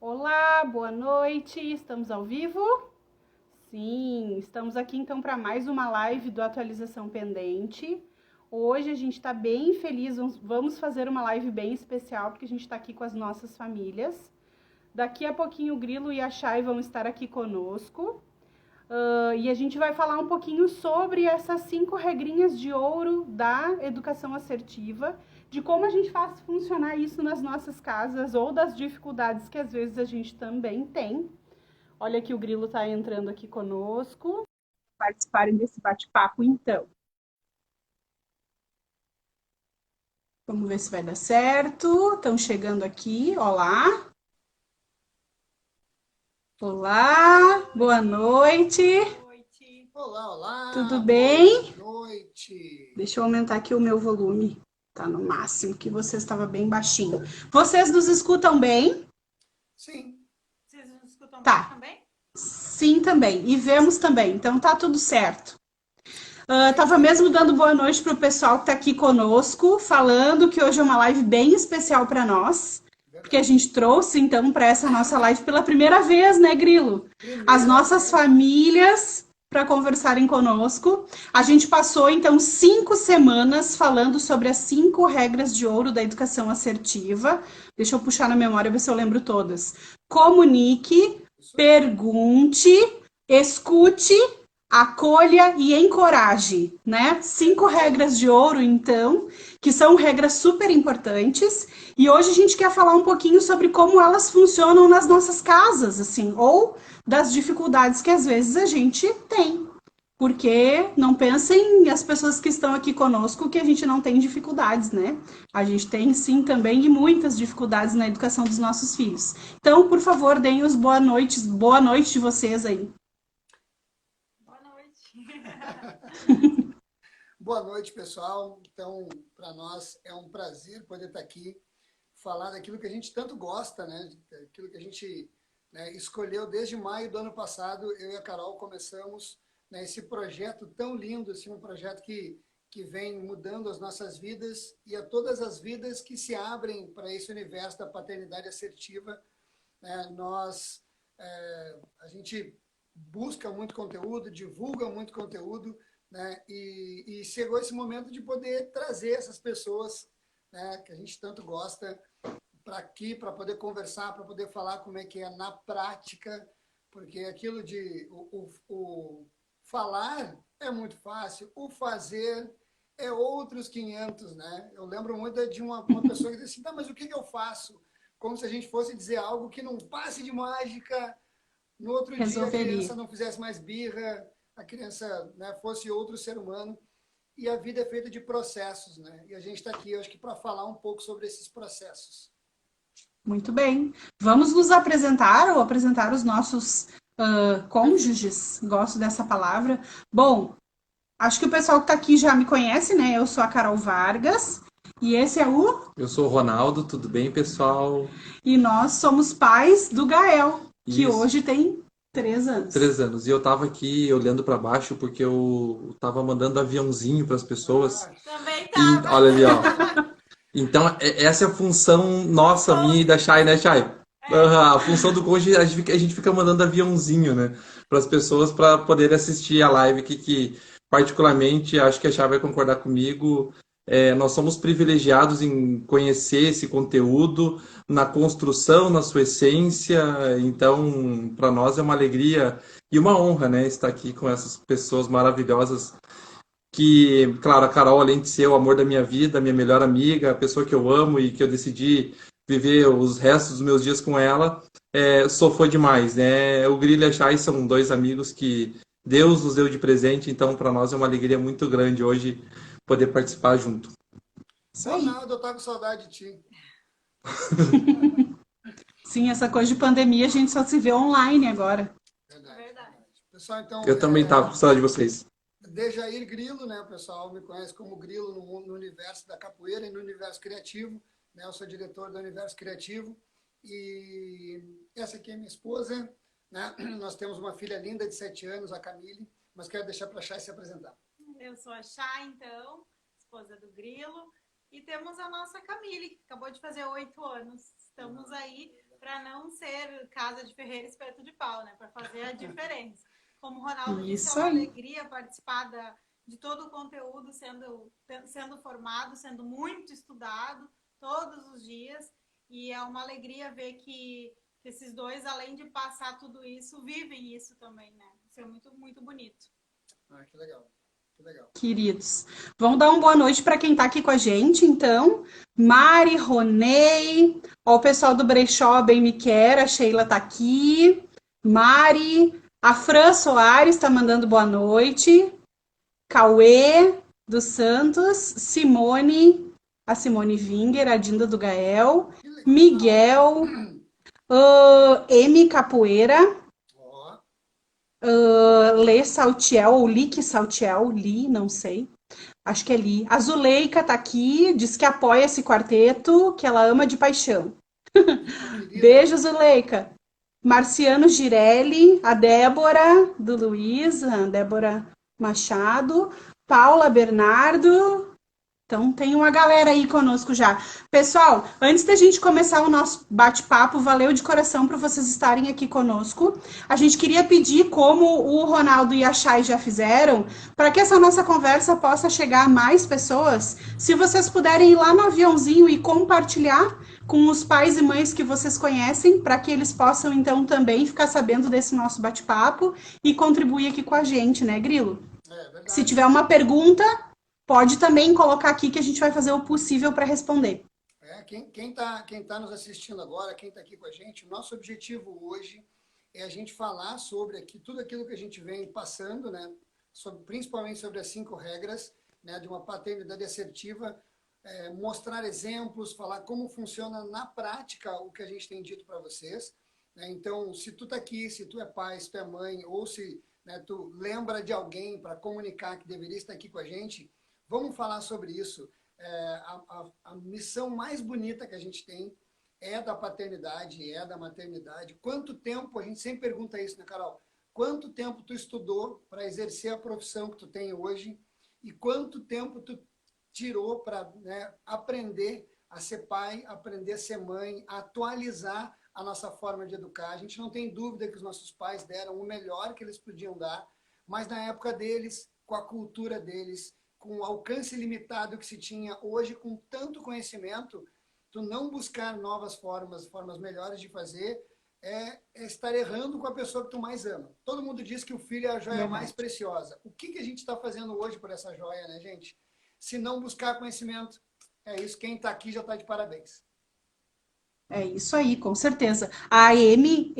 Olá, boa noite. Estamos ao vivo? Sim, estamos aqui então para mais uma live do Atualização Pendente. Hoje a gente está bem feliz, vamos fazer uma live bem especial porque a gente está aqui com as nossas famílias. Daqui a pouquinho o Grilo e a Chay vão estar aqui conosco. E a gente vai falar um pouquinho sobre essas 5 regrinhas de ouro da educação assertiva, de como a gente faz funcionar isso nas nossas casas ou das dificuldades que às vezes a gente também tem. Olha que o Grilo está entrando aqui conosco. Participarem desse bate-papo, então. Vamos ver se vai dar certo. Estão chegando aqui. Olá. Olá, boa noite. Olá, olá. Tudo bem? Boa noite. Deixa eu aumentar aqui o meu volume. Tá no máximo, que você estava bem baixinho. Vocês nos escutam bem? Sim. Vocês nos escutam Tá. bem também? Sim, também. E vemos também. Então tá tudo certo. Tava mesmo dando boa noite pro pessoal que tá aqui conosco, falando que hoje é uma live bem especial para nós. Porque a gente trouxe, então, para essa nossa live pela primeira vez, né, Grilo? As nossas famílias para conversarem conosco. A gente passou, então, 5 semanas falando sobre as 5 regras de ouro da educação assertiva. Deixa eu puxar na memória, ver se eu lembro todas. Comunique, pergunte, escute, acolha e encoraje, né? 5 regras de ouro, então, que são regras super importantes. E hoje a gente quer falar um pouquinho sobre como elas funcionam nas nossas casas, assim, ou das dificuldades que às vezes a gente tem. Porque não pensem as pessoas que estão aqui conosco que a gente não tem dificuldades, né? A gente tem sim também e muitas dificuldades na educação dos nossos filhos. Então, por favor, deem os boa noite de vocês aí. Boa noite. Boa noite, pessoal. Então, para nós é um prazer poder estar aqui, falar daquilo que a gente tanto gosta, né? Aquilo que a gente escolheu desde maio do ano passado. Eu e a Carol começamos esse projeto tão lindo, assim, um projeto que vem mudando as nossas vidas e a todas as vidas que se abrem para esse universo da paternidade assertiva. A gente busca muito conteúdo, divulga muito conteúdo, né? E chegou esse momento de poder trazer essas pessoas, né, que a gente tanto gosta para aqui, para poder conversar, para poder falar como é que é na prática, porque aquilo de o falar é muito fácil, o fazer é outros 500, né? Eu lembro muito de uma pessoa que disse assim, tá, mas o que eu faço? Como se a gente fosse dizer algo que não passe de mágica, no outro dia a criança não fizesse mais birra, a criança, né, fosse outro ser humano. E a vida é feita de processos, né? E a gente está aqui, eu acho que para falar um pouco sobre esses processos. Muito bem. Vamos nos apresentar ou apresentar os nossos cônjuges. Gosto dessa palavra. Bom, acho que o pessoal que está aqui já me conhece, né? Eu sou a Carol Vargas e esse é o... Eu sou o Ronaldo, tudo bem, pessoal? E nós somos pais do Gael, que Isso. hoje tem 3 anos. 3 anos. E eu tava aqui olhando para baixo porque eu tava mandando aviãozinho para as pessoas. Também E tava. olha ali, ó. Então, essa é a função nossa, minha e da Chay, né, Chay? A função do cônjuge, a gente fica mandando aviãozinho, né, para as pessoas para poderem assistir a live que particularmente, acho que a Chay vai concordar comigo. Nós somos privilegiados em conhecer esse conteúdo na construção, na sua essência. Então, para nós é uma alegria e uma honra, né, estar aqui com essas pessoas maravilhosas que, claro, a Carol, além de ser o amor da minha vida, a minha melhor amiga, a pessoa que eu amo e que eu decidi viver os restos dos meus dias com ela, sou fã demais, né? O Grilo e a Chay são 2 amigos que Deus nos deu de presente, então para nós é uma alegria muito grande hoje poder participar junto. Isso aí. Ronaldo, eu tava com saudade de ti. Sim, essa coisa de pandemia a gente só se vê online agora. Verdade. Pessoal, então, Eu também tava com saudade de vocês. Dejair Grilo, né? O pessoal me conhece como Grilo no universo da capoeira e no universo criativo, né? Eu sou diretor do universo criativo e essa aqui é minha esposa, né? Nós temos uma filha linda de 7 anos, a Camille, mas quero deixar para a Chay se apresentar. Eu sou a Chay, então, esposa do Grilo. E temos a nossa Camille, que acabou de fazer 8 anos. Estamos aí para não ser casa de ferreiro espeto de pau, né? Para fazer a diferença. Como o Ronaldo disse, é Isso uma aí. alegria participar de todo o conteúdo sendo formado, sendo muito estudado todos os dias. E é uma alegria ver que esses dois, além de passar tudo isso, vivem isso também, né? Isso é muito, muito bonito. Ah, que legal. Que legal. Queridos. Vamos dar uma boa noite para quem está aqui com a gente, então. Mari, Ronei, ó, o pessoal do Brechó bem me quer, a Sheila tá aqui. Mari, a Fran Soares está mandando boa noite. Cauê dos Santos, Simone, a Simone Vinger, a Dinda do Gael, Que legal. Miguel, M Capoeira, Ó, Lê Saltiel, ou Lique Saltiel, Li, não sei. Acho que é Li. A Zuleika tá aqui, diz que apoia esse quarteto, que ela ama de paixão. querida. Beijo, Zuleika. Marciano Girelli, a Débora do Luiz, a Débora Machado, Paula Bernardo. Então tem uma galera aí conosco já. Pessoal, antes da gente começar o nosso bate-papo, valeu de coração por vocês estarem aqui conosco. A gente queria pedir, como o Ronaldo e a Chay já fizeram, para que essa nossa conversa possa chegar a mais pessoas, se vocês puderem ir lá no aviãozinho e compartilhar com os pais e mães que vocês conhecem, para que eles possam então também ficar sabendo desse nosso bate-papo e contribuir aqui com a gente, né, Grilo? É verdade. Se tiver uma pergunta, pode também colocar aqui que a gente vai fazer o possível para responder. Quem tá nos assistindo agora, quem está aqui com a gente, o nosso objetivo hoje é a gente falar sobre tudo aquilo que a gente vem passando, né? Principalmente sobre as 5 regras, né, de uma paternidade assertiva, mostrar exemplos, falar como funciona na prática o que a gente tem dito para vocês. Né? Então, se tu está aqui, se tu é pai, se tu é mãe, ou se, né, tu lembra de alguém para comunicar que deveria estar aqui com a gente, vamos falar sobre isso. A missão mais bonita que a gente tem é da paternidade, é da maternidade. Quanto tempo, a gente sempre pergunta isso, né, Carol? Quanto tempo tu estudou para exercer a profissão que tu tem hoje e quanto tempo tu tirou para, né, aprender a ser pai, aprender a ser mãe, atualizar a nossa forma de educar. A gente não tem dúvida que os nossos pais deram o melhor que eles podiam dar, mas na época deles, com a cultura deles, com o alcance limitado que se tinha, hoje com tanto conhecimento, tu não buscar novas formas melhores de fazer, é estar errando com a pessoa que tu mais ama. Todo mundo diz que o filho é a joia mais preciosa. O que a gente está fazendo hoje por essa joia, né, gente? Se não buscar conhecimento, é isso. Quem está aqui já está de parabéns. É isso aí, com certeza. A M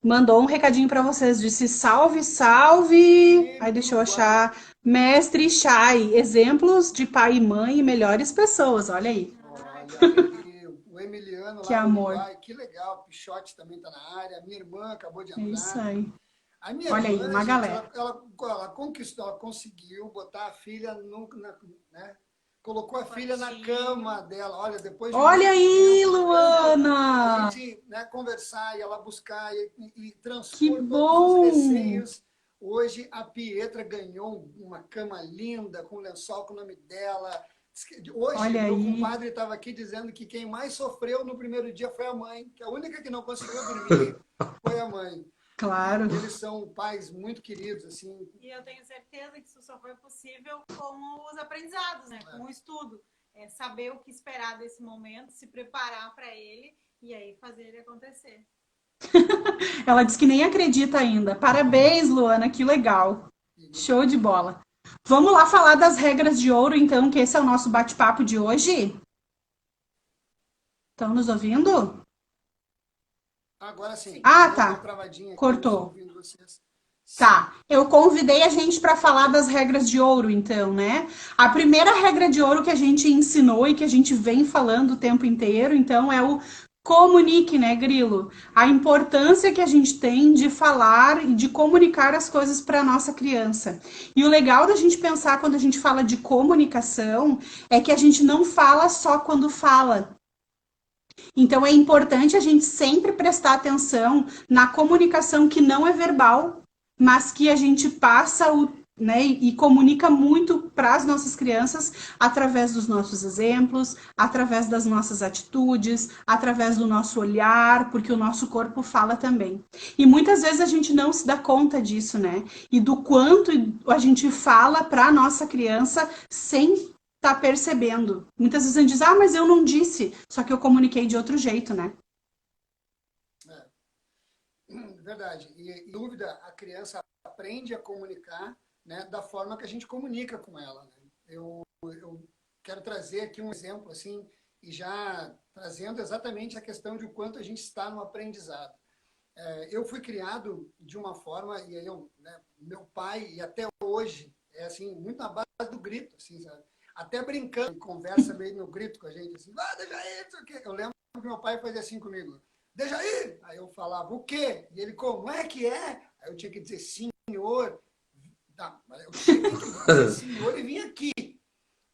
mandou um recadinho para vocês, disse salve, salve. Aí deixa eu achar. Mestre Chay, exemplos de pai e mãe e melhores pessoas, olha aí. Olha, o Emiliano Que lá do amor. Uruguai, que legal. O Pichote também está na área. Minha irmã acabou de É entrar. isso aí. A minha Olha aí, irmã, uma gente, galera. ela conquistou, ela conseguiu botar a filha né? Colocou a filha na cama dela. Olha, depois de Olha muito aí, tempo, Luana! a gente, né, conversar e ela buscar e Que transpor todos bom! os receios. Hoje a Pietra ganhou uma cama linda, com lençol com o nome dela. Hoje, Olha meu aí. compadre estava aqui dizendo que quem mais sofreu no primeiro dia foi a mãe, que a única que não conseguiu dormir foi a mãe. Claro. Eles são pais muito queridos, assim. E eu tenho certeza que isso só foi possível com os aprendizados, né? Com o estudo. Saber o que esperar desse momento, se preparar para ele e aí fazer ele acontecer. Ela disse que nem acredita ainda. Parabéns, Luana, que legal. Show de bola. Vamos lá falar das regras de ouro, então, que esse é o nosso bate-papo de hoje. Estão nos ouvindo? Agora sim. Ah, Deu tá. uma travadinha aqui, Cortou. não estou ouvindo vocês. Tá, eu convidei a gente para falar das regras de ouro, então, né? A primeira regra de ouro que a gente ensinou e que a gente vem falando o tempo inteiro, então, é o comunique, né, Grilo? A importância que a gente tem de falar e de comunicar as coisas para nossa criança. E o legal da gente pensar quando a gente fala de comunicação é que a gente não fala só quando fala. Então, é importante a gente sempre prestar atenção na comunicação que não é verbal, mas que a gente passa né, e comunica muito para as nossas crianças através dos nossos exemplos, através das nossas atitudes, através do nosso olhar, porque o nosso corpo fala também. E muitas vezes a gente não se dá conta disso, né? E do quanto a gente fala para a nossa criança sem estar percebendo. Muitas vezes a gente diz, ah, mas eu não disse, só que eu comuniquei de outro jeito, né? Verdade. E dúvida, a criança aprende a comunicar, né, da forma que a gente comunica com ela. Né? Eu quero trazer aqui um exemplo, assim, e já trazendo exatamente a questão de o quanto a gente está no aprendizado. Eu fui criado de uma forma, e aí né, meu pai, e até hoje, é assim, muito na base do grito, assim, sabe? Até brincando, conversa meio no grito com a gente, assim, deixa aí, não sei o quê. Eu lembro que meu pai fazia assim comigo, deixa aí! Aí eu falava, o quê? E ele, como é que é? Aí eu tinha que dizer, senhor. Eu tinha que dizer, senhor, e vim aqui.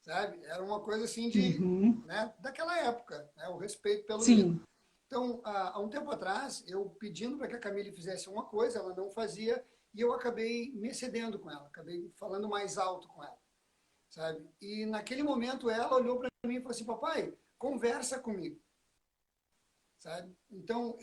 Sabe? Era uma coisa assim de, né, daquela época, né, o respeito pelo grito. Então, há um tempo atrás, eu pedindo para que a Camille fizesse uma coisa, ela não fazia, e eu acabei me excedendo com ela, acabei falando mais alto com ela, sabe? E naquele momento ela olhou para mim e falou assim, papai, conversa comigo, sabe? Então,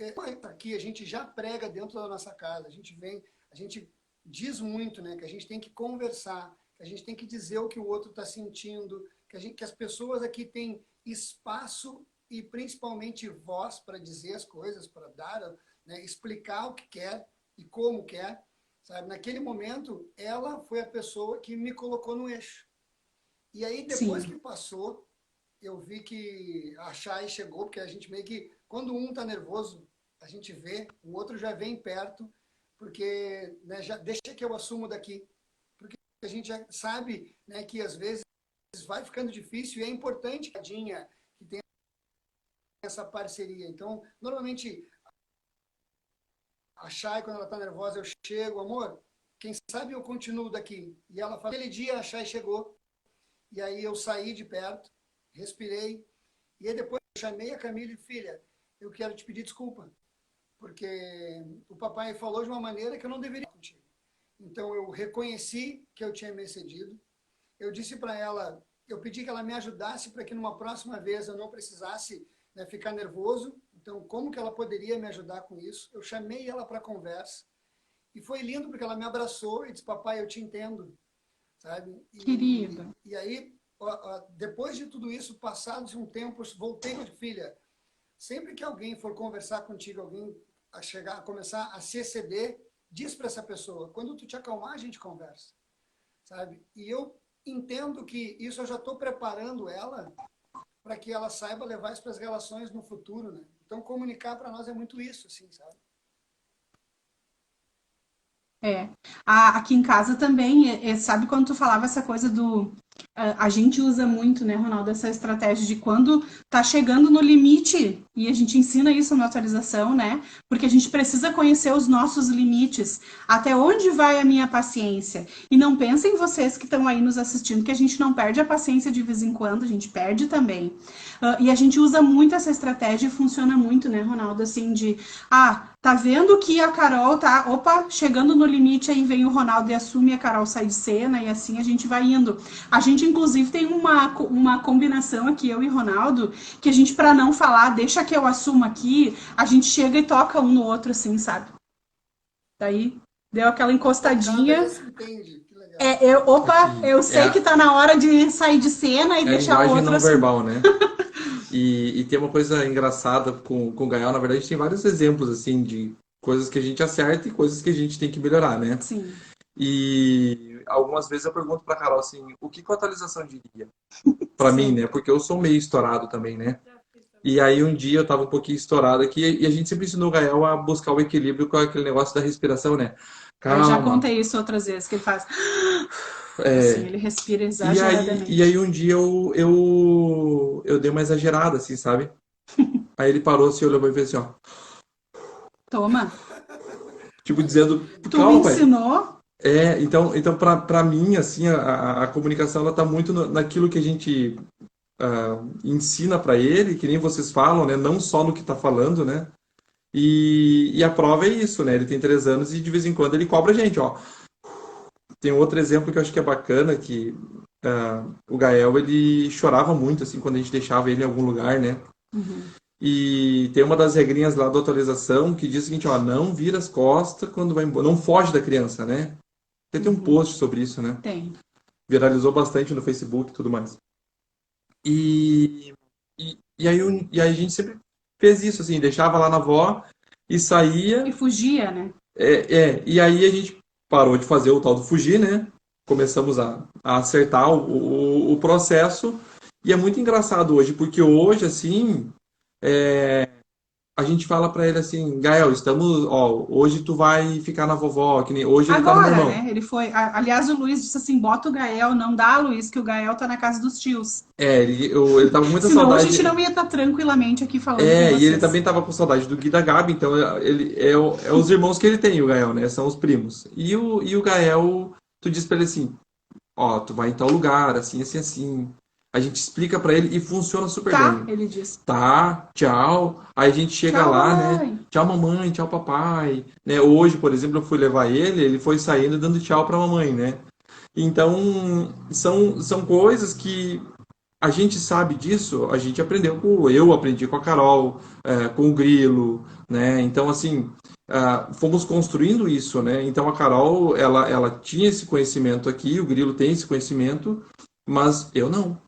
aqui a gente já prega dentro da nossa casa, a gente diz muito, né, que a gente tem que conversar, que a gente tem que dizer o que o outro está sentindo, que as pessoas aqui têm espaço e principalmente voz para dizer as coisas, para dar, né, explicar o que quer e como quer, sabe? Naquele momento, ela foi a pessoa que me colocou no eixo. E aí, depois que passou, eu vi que a Chay chegou, porque a gente meio que, quando um está nervoso, a gente vê, o outro já vem perto, porque, né, já deixa que eu assumo daqui. Porque a gente já sabe, né, que às vezes vai ficando difícil e é importante que tenha essa parceria. Então, normalmente, a Chay, quando ela está nervosa, eu chego, amor, quem sabe eu continuo daqui. E ela fala, aquele dia a Chay chegou, e aí eu saí de perto, respirei, e aí depois eu chamei a Camille, filha, eu quero te pedir desculpa, porque o papai falou de uma maneira que eu não deveria contigo. Então eu reconheci que eu tinha me excedido, eu disse para ela, eu pedi que ela me ajudasse para que numa próxima vez eu não precisasse, né, ficar nervoso. Então, como que ela poderia me ajudar com isso? Eu chamei ela para conversa. E foi lindo, porque ela me abraçou e disse, papai, eu te entendo. Sabe? Querida. E aí, depois de tudo isso, passados um tempo, voltei com a filha. Sempre que alguém for conversar contigo, alguém a começar a se exceder, diz para essa pessoa, quando tu te acalmar, a gente conversa. Sabe? E eu entendo que isso eu já estou preparando ela para que ela saiba levar isso para as relações no futuro, né? Então, comunicar para nós é muito isso, assim, sabe? Aqui em casa também, sabe quando tu falava essa coisa do... A gente usa muito, né, Ronaldo, essa estratégia de quando tá chegando no limite, e a gente ensina isso na atualização, né? Porque a gente precisa conhecer os nossos limites, até onde vai a minha paciência. E não pensem vocês que estão aí nos assistindo, que a gente não perde a paciência de vez em quando, a gente perde também. E a gente usa muito essa estratégia e funciona muito, né, Ronaldo, assim, de... tá vendo que a Carol tá, chegando no limite, aí vem o Ronaldo e assume, a Carol sai de cena, e assim a gente vai indo. A gente, inclusive, tem uma combinação aqui, eu e Ronaldo, que a gente, para não falar, deixa que eu assumo aqui, a gente chega e toca um no outro, assim, sabe? Daí, deu aquela encostadinha. Eu sei que tá na hora de sair de cena e deixar o outro não assim. verbal, né? E tem uma coisa engraçada com o Gael, na verdade, a gente tem vários exemplos, assim, de coisas que a gente acerta e coisas que a gente tem que melhorar, né? Sim. E algumas vezes eu pergunto pra Carol, assim, o que a atualização diria? Pra mim, né? Porque eu sou meio estourado também, né? E aí um dia eu tava um pouquinho estourado aqui e a gente sempre ensinou o Gael a buscar o equilíbrio com aquele negócio da respiração, né? Calma. Eu já contei isso outras vezes, que ele faz... Assim, ele respira exageradamente. E aí um dia eu dei uma exagerada, assim, sabe? Aí ele parou, se olhou pra mim e fez assim, ó. Toma. Tipo, dizendo, tu me ensinou? Então pra mim, assim, a comunicação, ela tá muito naquilo que a gente ensina pra ele, que nem vocês falam, né? Não só no que tá falando, né? E a prova é isso, né? Ele tem 3 anos e de vez em quando ele cobra a gente, ó. tem outro exemplo que eu acho que é bacana, que o Gael, ele chorava muito, assim, quando a gente deixava ele em algum lugar, né? E tem uma das regrinhas lá da atualização que diz o seguinte, ó, não vira as costas quando vai embora, não foge da criança, né? Tem um post sobre isso, né? Tem. Viralizou bastante no Facebook e tudo mais. E, e aí a gente sempre fez isso, assim, deixava lá na avó e saía. E fugia, né? E aí a gente parou de fazer o tal do fugir, né? Começamos a acertar o processo. E é muito engraçado hoje, porque hoje, assim, a gente fala pra ele assim, Gael, estamos, ó, hoje tu vai ficar na vovó, que nem hoje ele tá no meu Agora, irmão. né? Ele foi. Aliás, o Luiz disse assim: bota o Gael, não dá, Luiz, que o Gael tá na casa dos tios. Ele tava com muita Senão a saudade. gente não ia estar tranquilamente aqui falando com E ele vocês. também tava com saudade do Gui e da Gabi, então ele é os irmãos que ele tem, o Gael, né? São os primos. E o Gael, tu diz pra ele assim, ó, tu vai em tal lugar, assim, assim, assim. A gente explica pra ele e funciona super Tá, bem. ele diz. Tá, tchau. Aí a gente chega Tchau, lá, né? mamãe. Tchau, mamãe, tchau, papai. Né? Hoje, por exemplo, eu fui levar ele foi saindo e dando tchau pra mamãe, né? Então, são coisas que a gente sabe disso, a gente aprendeu eu aprendi com a Carol, com o Grilo, né? Então, assim, fomos construindo isso, né? Então, a Carol, ela tinha esse conhecimento aqui, o Grilo tem esse conhecimento, mas eu não.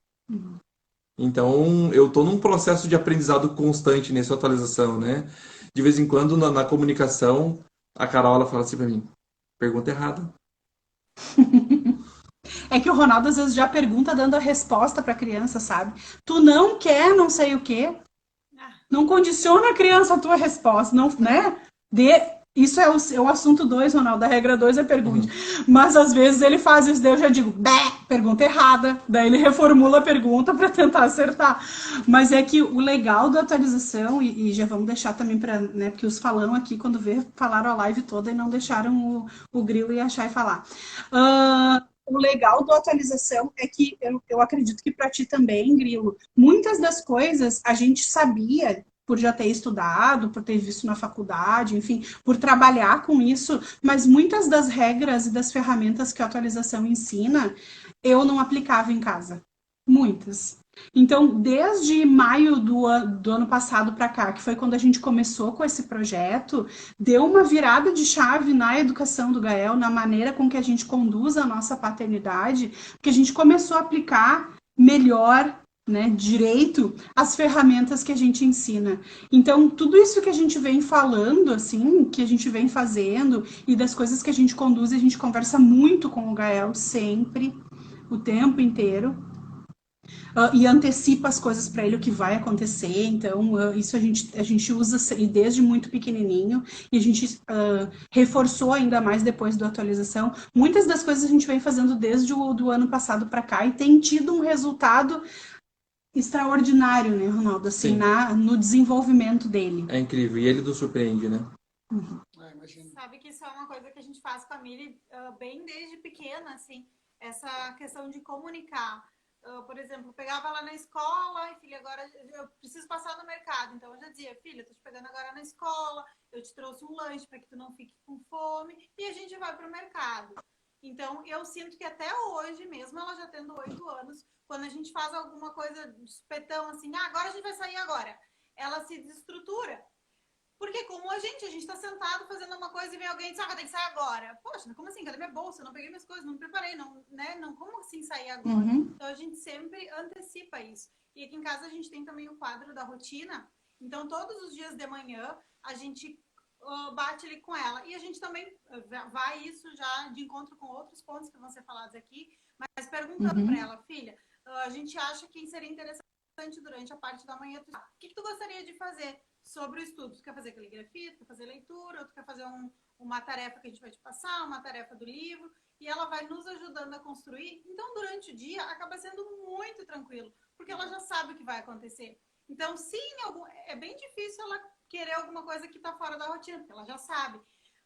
Então, eu estou num processo de aprendizado constante nessa atualização, né? De vez em quando, na comunicação, a Carol, ela fala assim para mim, pergunta errada. É que o Ronaldo às vezes já pergunta dando a resposta para a criança, sabe? Tu não quer não sei o quê. Não condiciona a criança a tua resposta, não, né? Isso é o assunto 2, Ronaldo. A regra 2 é pergunte. Uhum. Mas às vezes ele faz isso, daí eu já digo, pergunta errada. Daí ele reformula a pergunta para tentar acertar. Mas é que o legal da atualização, e já vamos deixar também para, né? Porque os falaram aqui quando vê, falaram a live toda e não deixaram o Grilo e a Chay falar. O legal da atualização é que eu acredito que para ti também, Grilo, muitas das coisas a gente sabia por já ter estudado, por ter visto na faculdade, enfim, por trabalhar com isso, mas muitas das regras e das ferramentas que a atualização ensina, eu não aplicava em casa. Muitas. Então, desde maio do ano passado para cá, que foi quando a gente começou com esse projeto, deu uma virada de chave na educação do Gael, na maneira com que a gente conduz a nossa paternidade, porque a gente começou a aplicar melhor, né, direito as ferramentas que a gente ensina. Então, tudo isso que a gente vem falando, assim, que a gente vem fazendo, e das coisas que a gente conduz, a gente conversa muito com o Gael sempre, o tempo inteiro. E antecipa as coisas para ele, o que vai acontecer. Então, isso a gente usa e desde muito pequenininho, e a gente reforçou ainda mais depois da atualização. Muitas das coisas a gente vem fazendo desde o ano passado para cá e tem tido um resultado extraordinário, né, Ronaldo? Assim, Sim, no desenvolvimento dele. é incrível. E ele nos surpreende, né? Imagino. Sabe que isso é uma coisa que a gente faz com a Mili bem desde pequena, assim, essa questão de comunicar. Por exemplo, pegava ela na escola, e filha, agora eu preciso passar no mercado. Então eu já dizia, filha, tô te pegando agora na escola, eu te trouxe um lanche para que tu não fique com fome, e a gente vai pro mercado. Então eu sinto que até hoje, mesmo ela já tendo 8 anos, quando a gente faz alguma coisa de supetão, assim, agora a gente vai sair agora, ela se desestrutura. Porque como a gente tá sentado fazendo uma coisa e vem alguém e diz, tem que sair agora. Poxa, como assim? Cadê minha bolsa? Eu não peguei minhas coisas, não me preparei, não, né? Não, como assim sair agora? Então a gente sempre antecipa isso. E aqui em casa a gente tem também o quadro da rotina. Então todos os dias de manhã a gente bate ali com ela. E a gente também vai isso já de encontro com outros pontos que vão ser falados aqui, mas perguntando para ela, filha, a gente acha que seria interessante durante a parte da manhã, o que tu gostaria de fazer sobre o estudo? Tu quer fazer caligrafia, tu quer fazer leitura, ou tu quer fazer uma tarefa que a gente vai te passar, uma tarefa do livro, e ela vai nos ajudando a construir. Então, durante o dia, acaba sendo muito tranquilo, porque ela já sabe o que vai acontecer. Então, sim, é bem difícil ela querer alguma coisa que está fora da rotina, porque ela já sabe.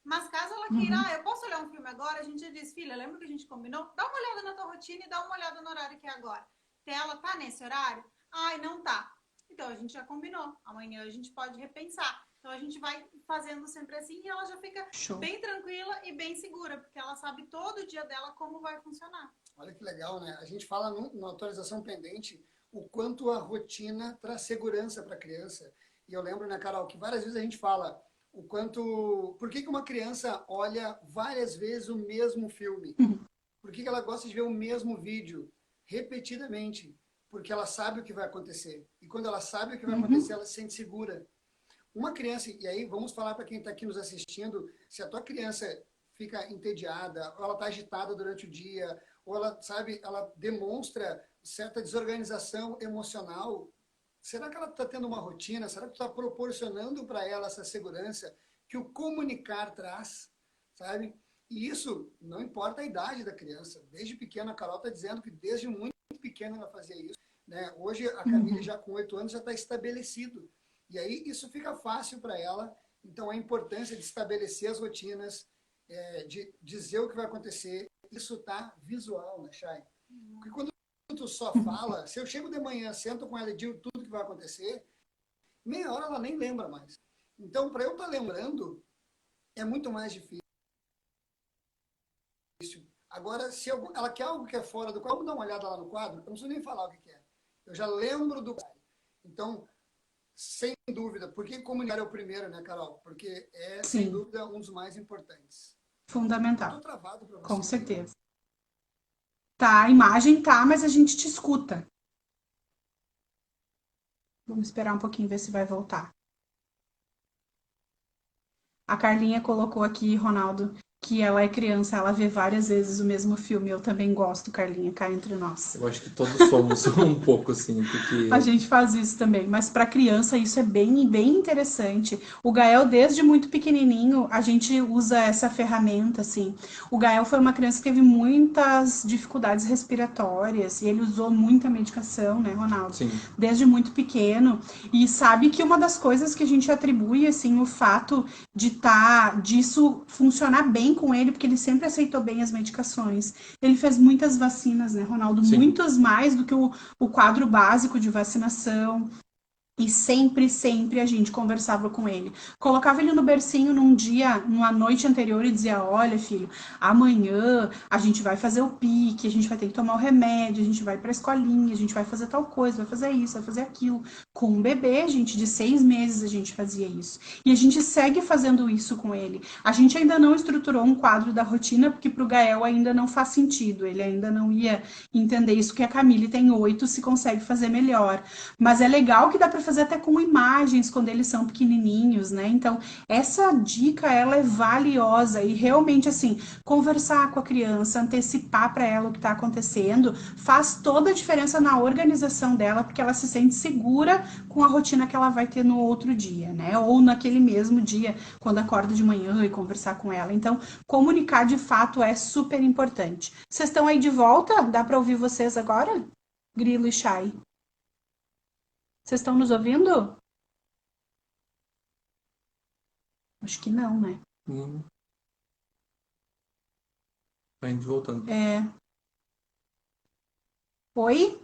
Mas caso ela queira, eu posso olhar um filme agora? A gente já diz, filha, lembra que a gente combinou? Dá uma olhada na tua rotina e dá uma olhada no horário que é agora. Ela tá nesse horário? Ai, não tá. Então a gente já combinou. Amanhã a gente pode repensar. Então a gente vai fazendo sempre assim e ela já fica Show. bem tranquila e bem segura, porque ela sabe todo dia dela como vai funcionar. Olha que legal, né? A gente fala na atualização pendente o quanto a rotina traz segurança para a criança. E eu lembro, né, Carol, que várias vezes a gente fala o quanto... Por que que uma criança olha várias vezes o mesmo filme? Por que que ela gosta de ver o mesmo vídeo repetidamente? Porque ela sabe o que vai acontecer. E quando ela sabe o que vai acontecer, ela se sente segura. Uma criança, e aí vamos falar para quem está aqui nos assistindo, se a tua criança fica entediada, ou ela está agitada durante o dia, ou ela, sabe, ela demonstra certa desorganização emocional, será que ela está tendo uma rotina? Será que tu está proporcionando para ela essa segurança que o comunicar traz, sabe? E isso não importa a idade da criança. Desde pequena, a Carol está dizendo que desde muito pequena ela fazia isso, né? Hoje, a Camille, já com 8 anos, já está estabelecido. E aí, isso fica fácil para ela. Então, a importância de estabelecer as rotinas, de dizer o que vai acontecer, isso tá visual, né, Chay? Porque quando tu só fala, se eu chego de manhã, sento com ela e digo tudo que vai acontecer, meia hora ela nem lembra mais. Então, para eu estar lembrando, é muito mais difícil. Agora, se ela quer algo que é fora do quadro, vamos dar uma olhada lá no quadro, eu não preciso nem falar o que é. Eu já lembro do quadro. Então, sem dúvida, por que comunicar é o primeiro, né, Carol? Porque é, sem dúvida, um dos mais importantes. Fundamental. Eu tô travado para você. Com certeza. Tá, a imagem tá, mas a gente te escuta. Vamos esperar um pouquinho, ver se vai voltar. A Carlinha colocou aqui, Ronaldo, que ela é criança, ela vê várias vezes o mesmo filme. Eu também gosto, Carlinha, cá entre nós. Eu acho que todos somos um pouco assim, porque... A gente faz isso também, mas para criança isso é bem, bem interessante. O Gael, desde muito pequenininho, a gente usa essa ferramenta, assim. O Gael foi uma criança que teve muitas dificuldades respiratórias e ele usou muita medicação, né, Ronaldo? Sim. Desde muito pequeno. E sabe que uma das coisas que a gente atribui, assim, o fato disso funcionar bem com ele, porque ele sempre aceitou bem as medicações. Ele fez muitas vacinas, né, Ronaldo? Sim. Muitas mais do que o quadro básico de vacinação. E sempre, sempre a gente conversava com ele. Colocava ele no bercinho num dia, numa noite anterior e dizia, olha, filho, amanhã a gente vai fazer o pique, a gente vai ter que tomar o remédio, a gente vai pra escolinha, a gente vai fazer tal coisa, vai fazer isso, vai fazer aquilo. Com um bebê, gente, de 6 meses a gente fazia isso. E a gente segue fazendo isso com ele. A gente ainda não estruturou um quadro da rotina, porque pro Gael ainda não faz sentido. Ele ainda não ia entender isso, que a Camille tem 8, se consegue fazer melhor. Mas é legal que dá pra fazer até com imagens quando eles são pequenininhos, né? Então, essa dica, ela é valiosa e realmente, assim, conversar com a criança, antecipar para ela o que está acontecendo, faz toda a diferença na organização dela, porque ela se sente segura com a rotina que ela vai ter no outro dia, né? Ou naquele mesmo dia, quando acorda de manhã e conversar com ela. Então, comunicar de fato é super importante. Vocês estão aí de volta? Dá para ouvir vocês agora? Grilo e Chay. Vocês estão nos ouvindo? Acho que não, né? A gente voltando. Oi?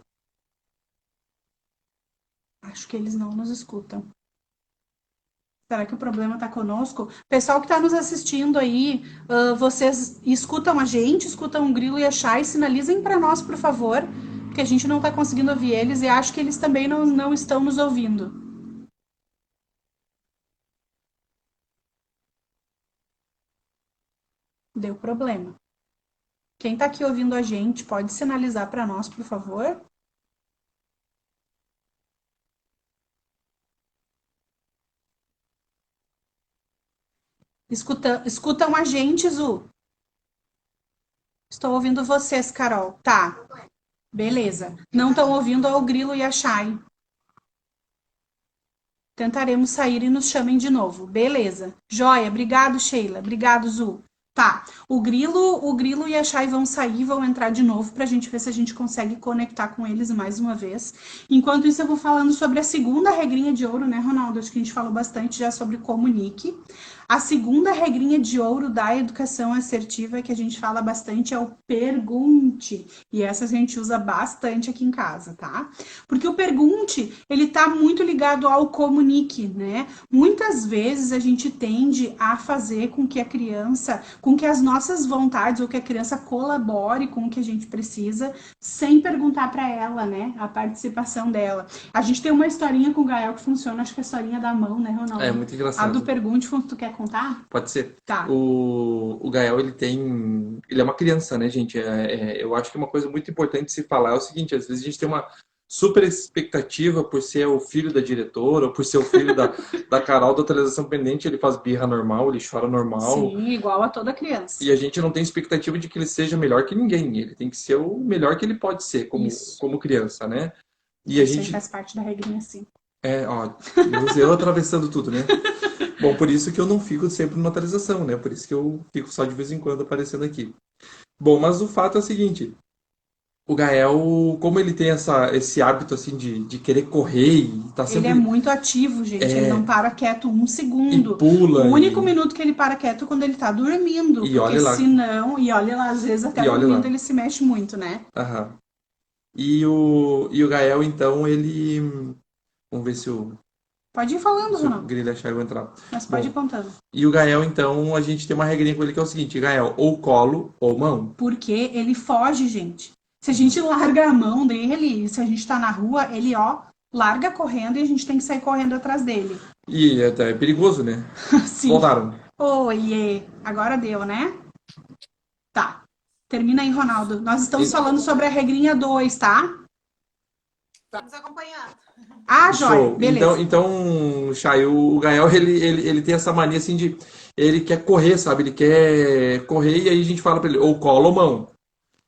Acho que eles não nos escutam. Será que o problema está conosco? Pessoal que está nos assistindo aí, vocês escutam a gente, escutam o Grilo e a Chay, sinalizem para nós, por favor, porque a gente não está conseguindo ouvir eles e acho que eles também não estão nos ouvindo. Deu problema. Quem está aqui ouvindo a gente, pode sinalizar para nós, por favor? Escutam a gente, Zu? Estou ouvindo vocês, Carol. Tá. Beleza. Não estão ouvindo o Grilo e a Chay. Tentaremos sair e nos chamem de novo. Beleza. Joia. Obrigado, Sheila. Obrigado, Zu. Tá, o Grilo e a Chay vão sair, vão entrar de novo pra gente ver se a gente consegue conectar com eles mais uma vez. Enquanto isso, eu vou falando sobre a segunda regrinha de ouro, né, Ronaldo? Acho que a gente falou bastante já sobre comunique. A segunda regrinha de ouro da educação assertiva que a gente fala bastante é o pergunte. E essa a gente usa bastante aqui em casa, tá? Porque o pergunte, ele tá muito ligado ao comunique, né? Muitas vezes a gente tende a fazer com que a criança, com que as nossas vontades ou que a criança colabore com o que a gente precisa, sem perguntar para ela, né? A participação dela. A gente tem uma historinha com o Gael que funciona, acho que é a historinha da mão, né, Ronaldo? É muito A do engraçado. pergunte, tu quer contar? Pode ser. Tá. O Gael, ele é uma criança, né, gente? Eu acho que uma coisa muito importante se falar é o seguinte, às vezes a gente tem uma super expectativa por ser o filho da diretora, ou por ser o filho da Carol da atualização pendente, ele faz birra normal, ele chora normal, Sim, igual a toda criança. e a gente não tem expectativa de que ele seja melhor que ninguém, ele tem que ser o melhor que ele pode ser Isso. como criança, né? E a Isso aí gente, faz parte da regrinha, sim. ó, eu atravessando tudo, né? Bom, por isso que eu não fico sempre numa atualização, né? Por isso que eu fico só de vez em quando aparecendo aqui. Bom, mas o fato é o seguinte: o Gael, como ele tem esse hábito assim de querer correr e tá Ele é sempre muito ativo, gente. Ele não para quieto um e segundo. pula O único minuto que ele para quieto é quando ele tá dormindo. e Porque olha lá, senão, e olha lá, às vezes até e olha dormindo lá. ele se mexe muito, né? Aham. E o Gael, então, ele. Vamos ver Pode ir falando, se o Ronaldo. Grilo achar eu vou entrar. Mas pode ir Bom, contando. e o Gael, então, a gente tem uma regrinha com ele que é o seguinte: Gael, ou colo ou mão. Porque ele foge, gente. Se a gente larga a mão dele, se a gente tá na rua, ele, ó, larga correndo e a gente tem que sair correndo atrás dele. E até é perigoso, né? Sim. Voltaram. Oiê. Agora deu, né? Tá. Termina aí, Ronaldo. Nós estamos falando sobre a regrinha 2, tá? Estamos acompanhando. Ah, joia. Show. Beleza. Então, Chay, o Gael, ele tem essa mania assim de. Ele quer correr, sabe? Ele quer correr e aí a gente fala pra ele, ou cola ou mão.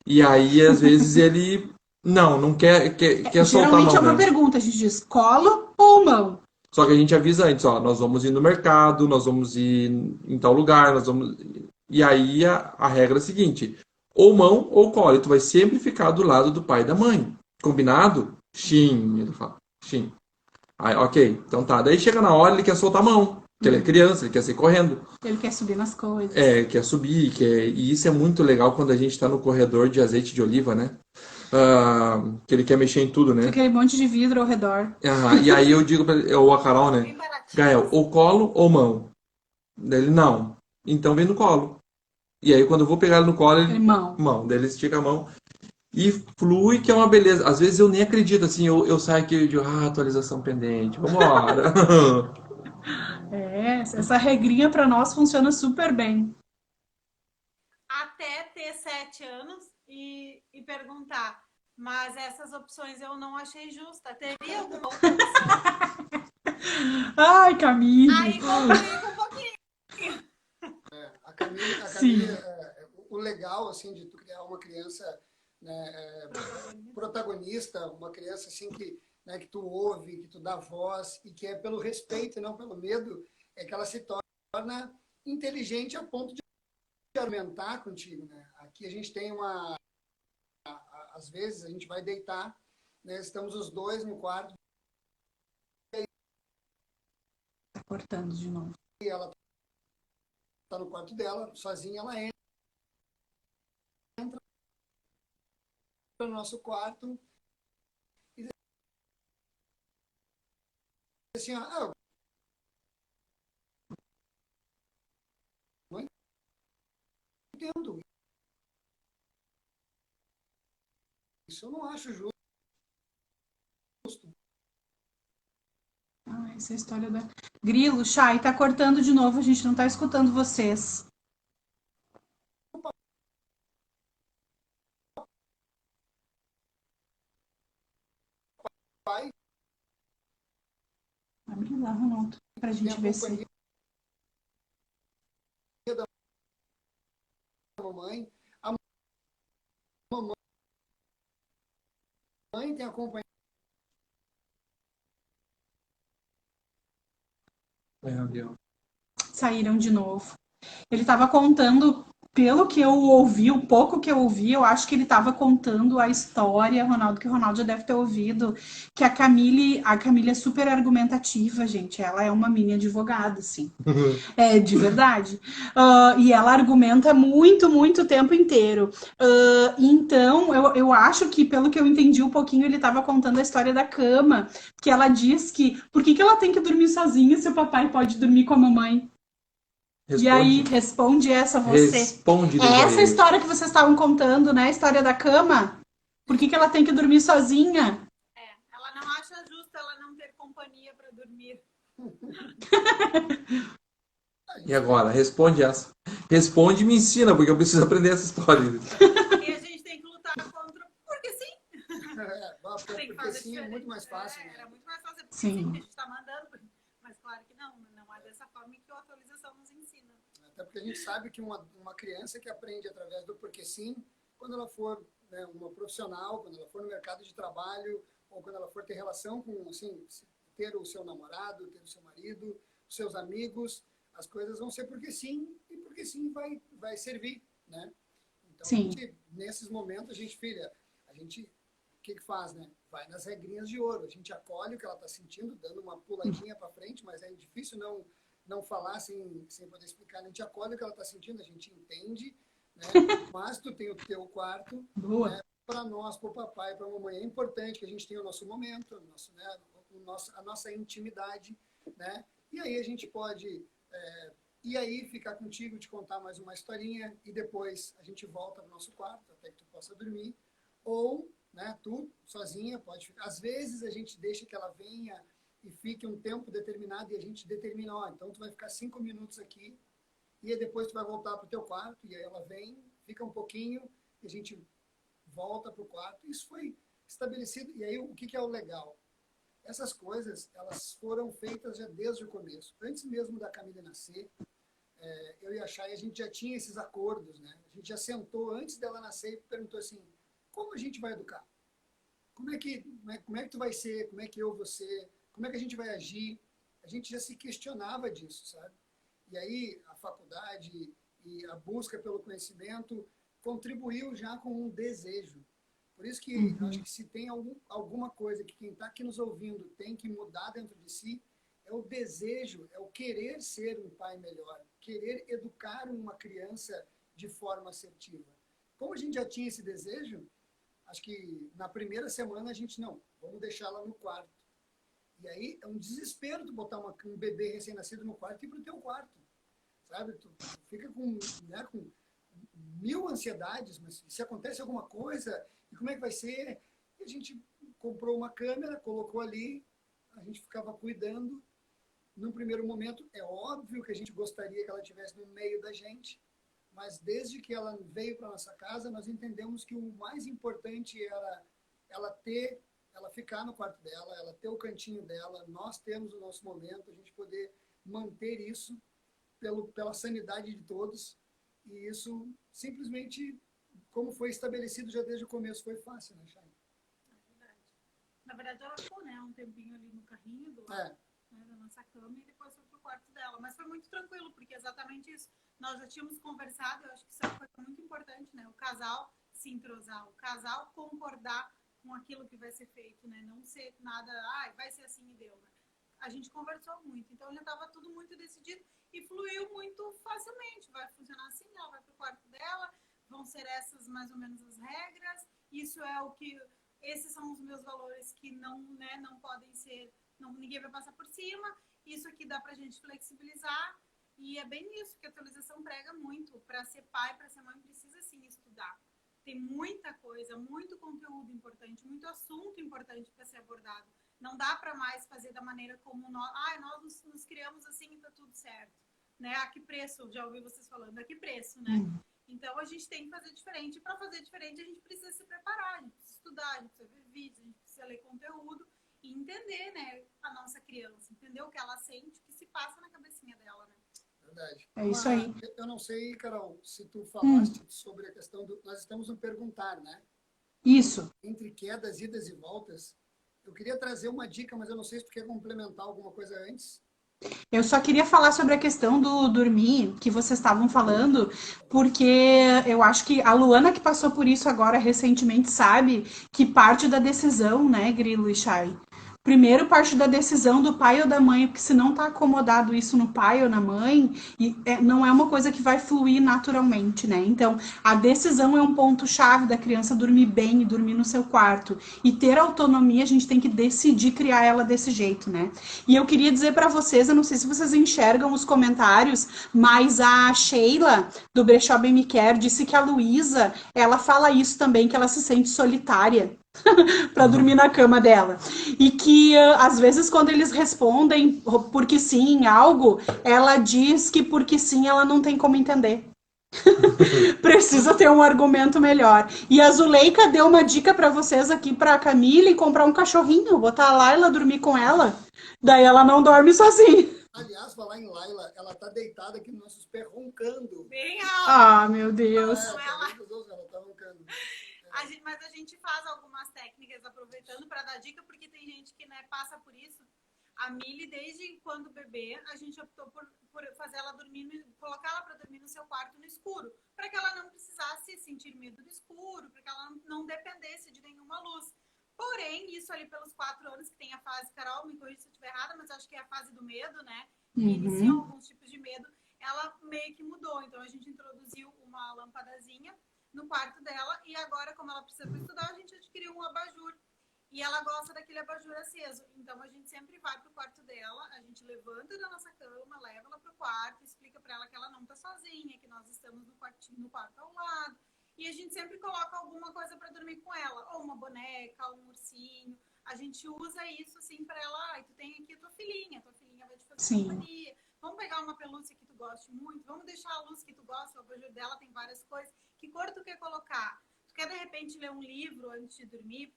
E aí, às vezes, ele. Não quer soltar a Geralmente é mão, uma né? pergunta, a gente diz colo ou mão? Só que a gente avisa antes, ó, nós vamos ir no mercado, nós vamos ir em tal lugar, nós vamos. E aí a regra é a seguinte: ou mão ou cola. E tu vai sempre ficar do lado do pai e da mãe. Combinado? Sim, ele fala. Sim. Aí, ok, então tá. Daí chega na hora, ele quer soltar a mão. Porque ele é criança, ele quer sair correndo. Ele quer subir nas coisas. Quer subir, e isso é muito legal quando a gente tá no corredor de azeite de oliva, né? Que ele quer mexer em tudo, né? Fica aquele monte de vidro ao redor. E aí eu digo pra ele, ou a Carol, né? Bem baratinho. Gael, ou colo ou mão? Daí ele, não. Então vem no colo. E aí quando eu vou pegar ele no colo, Ele, ele, mão. mão. Daí ele estica a mão. E flui, que é uma beleza. Às vezes eu nem acredito, assim, eu saio aqui de atualização pendente, vambora. Essa regrinha pra nós funciona super bem. Até ter 7 anos e perguntar. Mas essas opções eu não achei justa. Teria alguma outra opção? Ai, Camille. Aí complica um pouquinho. A Camille, Sim. o legal assim de tu criar uma criança, né, protagonista, uma criança assim que tu ouve, que tu dá voz e que é pelo respeito e não pelo medo, é que ela se torna inteligente a ponto de argumentar contigo, né? Aqui a gente tem às vezes a gente vai deitar, né, estamos os dois no quarto Tá cortando de novo. e ela tá no quarto dela, sozinha, ela entra no nosso quarto e diz assim, ó, não entendo. Isso eu não acho justo. Essa é a história da... Grilo, Chay, tá cortando de novo, a gente não tá escutando vocês. Pai Abre lá, Ronaldo, pra gente ver se... companhia da mamãe, a mamãe tem a companhia. Saíram de novo. Ele estava contando pelo que eu ouvi, o pouco que eu ouvi, eu acho que ele estava contando a história, Ronaldo, que o Ronaldo já deve ter ouvido, que a Camille é super argumentativa, gente. Ela é uma mini advogada, assim. É, de verdade. E ela argumenta muito, muito o tempo inteiro. Então, eu acho que, pelo que eu entendi um pouquinho, ele estava contando a história da cama, que ela diz que por que ela tem que dormir sozinha se o papai pode dormir com a mamãe? E aí, Responde, responde essa você. responde-lhe, É essa Valéria. história que vocês estavam contando, né? A história da cama? Por que ela tem que dormir sozinha? Ela não acha justo ela não ter companhia para dormir. E agora? Responde essa. Responde e me ensina, porque eu preciso aprender essa história. E a gente tem que lutar contra, porque sim. Porque sim, é muito mais fácil. Né? Era muito mais fácil, porque Sim. sim, que a gente está mandando. Mas claro que não é dessa forma que a atualização nos ensina. Até porque a gente sabe que uma criança que aprende através do porquê sim, quando ela for, né, uma profissional, quando ela for no mercado de trabalho, ou quando ela for ter relação com, assim, ter o seu namorado, ter o seu marido, os seus amigos, as coisas vão ser porque sim, e porque sim vai servir, né? Então, Sim. a gente, nesses momentos, a gente o que faz, né? Vai nas regrinhas de ouro. A gente acolhe o que ela está sentindo, dando uma puladinha para frente, mas é difícil não falar sem poder explicar. A gente acolhe o que ela está sentindo, a gente entende, né? Mas tu tem o teu quarto, né? Para nós, para o papai, para a mamãe, é importante que a gente tenha o nosso momento, né? A nossa intimidade, né? E aí a gente pode e aí ficar contigo, te contar mais uma historinha e depois a gente volta para o nosso quarto até que tu possa dormir. Ou, né, tu sozinha pode ficar. Às vezes a gente deixa que ela venha e fique um tempo determinado e a gente determina, ó, então tu vai ficar 5 minutos aqui e aí depois tu vai voltar para o teu quarto e aí ela vem, fica um pouquinho e a gente volta para o quarto. Isso foi estabelecido. E aí o que é o legal? Essas coisas, elas foram feitas já desde o começo. Antes mesmo da Camille nascer, eu e a Chay, a gente já tinha esses acordos, né? A gente já sentou antes dela nascer e perguntou assim, como a gente vai educar? Como é que tu vai ser? Como é que eu vou ser? Como é que a gente vai agir? A gente já se questionava disso, sabe? E aí a faculdade e a busca pelo conhecimento contribuiu já com um desejo. Por isso que eu acho que se tem alguma coisa que quem está aqui nos ouvindo tem que mudar dentro de si, é o desejo, é o querer ser um pai melhor, querer educar uma criança de forma assertiva. Como a gente já tinha esse desejo, acho que na primeira semana a gente, vamos deixá-la no quarto. E aí é um desespero tu botar um bebê recém-nascido no quarto e ir pro teu quarto, sabe? Tu fica com 1000 ansiedades, mas se acontece alguma coisa, e como é que vai ser? E a gente comprou uma câmera, colocou ali, a gente ficava cuidando. Num primeiro momento, é óbvio que a gente gostaria que ela estivesse no meio da gente, mas desde que ela veio para nossa casa, nós entendemos que o mais importante era ela ficar no quarto dela, ela ter o cantinho dela, nós temos o nosso momento, a gente poder manter isso pela sanidade de todos. E isso simplesmente, como foi estabelecido já desde o começo, foi fácil, né, Chay? Na verdade, ela ficou, né, um tempinho ali no carrinho do lado, né, da nossa cama e depois foi pro quarto dela. Mas foi muito tranquilo, porque é exatamente isso. Nós já tínhamos conversado, eu acho que isso é uma coisa muito importante, né? O casal se entrosar, o casal concordar com aquilo que vai ser feito, né? Não ser nada, vai ser assim e deu, né? A gente conversou muito, então já estava tudo muito decidido e fluiu muito facilmente. Vai funcionar assim, ela vai pro quarto dela, vão ser essas mais ou menos as regras. Isso é o que... Esses são os meus valores que não podem ser... ninguém vai passar por cima. Isso aqui dá pra gente flexibilizar. E é bem isso que a atualização prega muito. Para ser pai, para ser mãe, precisa sim estudar. Tem muita coisa, muito conteúdo importante, muito assunto importante para ser abordado. Não dá para mais fazer da maneira como nós nos criamos assim e tá tudo certo. Né? A que preço? Já ouvi vocês falando, a que preço, né? Então a gente tem que fazer diferente. E para fazer diferente, a gente precisa se preparar, a gente precisa estudar, a gente precisa ver vídeos, a gente precisa ler conteúdo e entender, né, a nossa criança, entender o que ela sente, o que se passa na cabecinha dela, né? Verdade. É isso aí. Eu não sei, Carol, se tu falaste sobre a questão do... Nós estamos no perguntar, né? Isso. Entre quedas, idas e voltas. Eu queria trazer uma dica, mas eu não sei se tu quer complementar alguma coisa antes. Eu só queria falar sobre a questão do dormir que vocês estavam falando, porque eu acho que a Luana que passou por isso agora recentemente sabe que parte da decisão, né, Grilo e Chay? Primeiro parte da decisão do pai ou da mãe, porque se não tá acomodado isso no pai ou na mãe, não é uma coisa que vai fluir naturalmente, né? Então, a decisão é um ponto chave da criança dormir bem e dormir no seu quarto. E ter autonomia, a gente tem que decidir criar ela desse jeito, né? E eu queria dizer para vocês, eu não sei se vocês enxergam os comentários, mas a Sheila, do Brechó Bem Me Quer, disse que a Luísa, ela fala isso também, que ela se sente solitária para dormir na cama dela. E que às vezes quando eles respondem porque sim em algo, ela diz que porque sim ela não tem como entender. Precisa ter um argumento melhor. E a Zuleika deu uma dica para vocês aqui para a Camille comprar um cachorrinho, botar a Laila dormir com ela. Daí ela não dorme sozinha. Aliás, falar em Laila, ela tá deitada aqui nos nossos pés roncando. Bem alto. Ah, meu Deus. Ela tá roncando. Mas a gente faz algumas técnicas aproveitando para dar dica, porque tem gente que, né, passa por isso. A Milly, desde quando bebê, a gente optou por fazer ela dormir, colocar ela para dormir no seu quarto no escuro, para que ela não precisasse sentir medo do escuro, para que ela não dependesse de nenhuma luz. Porém, isso ali pelos 4 anos, que tem a fase, Carol, me corrija se eu estiver errada, mas acho que é a fase do medo, né? Que inicia alguns tipos de medo, ela meio que mudou. Então, a gente introduziu uma lâmpadazinha no quarto dela, e agora, como ela precisa para estudar, a gente adquiriu um abajur. E ela gosta daquele abajur aceso. Então, a gente sempre vai pro quarto dela, a gente levanta da nossa cama, leva ela pro quarto, explica para ela que ela não tá sozinha, que nós estamos no quarto ao lado. E a gente sempre coloca alguma coisa para dormir com ela, ou uma boneca, ou um ursinho. A gente usa isso assim para ela, tu tem aqui a tua filhinha vai te fazer companhia. Vamos pegar uma pelúcia que tu goste muito, vamos deixar a luz que tu gosta, o abajur dela tem várias coisas. Que cor tu quer colocar? Tu quer de repente ler um livro antes de dormir?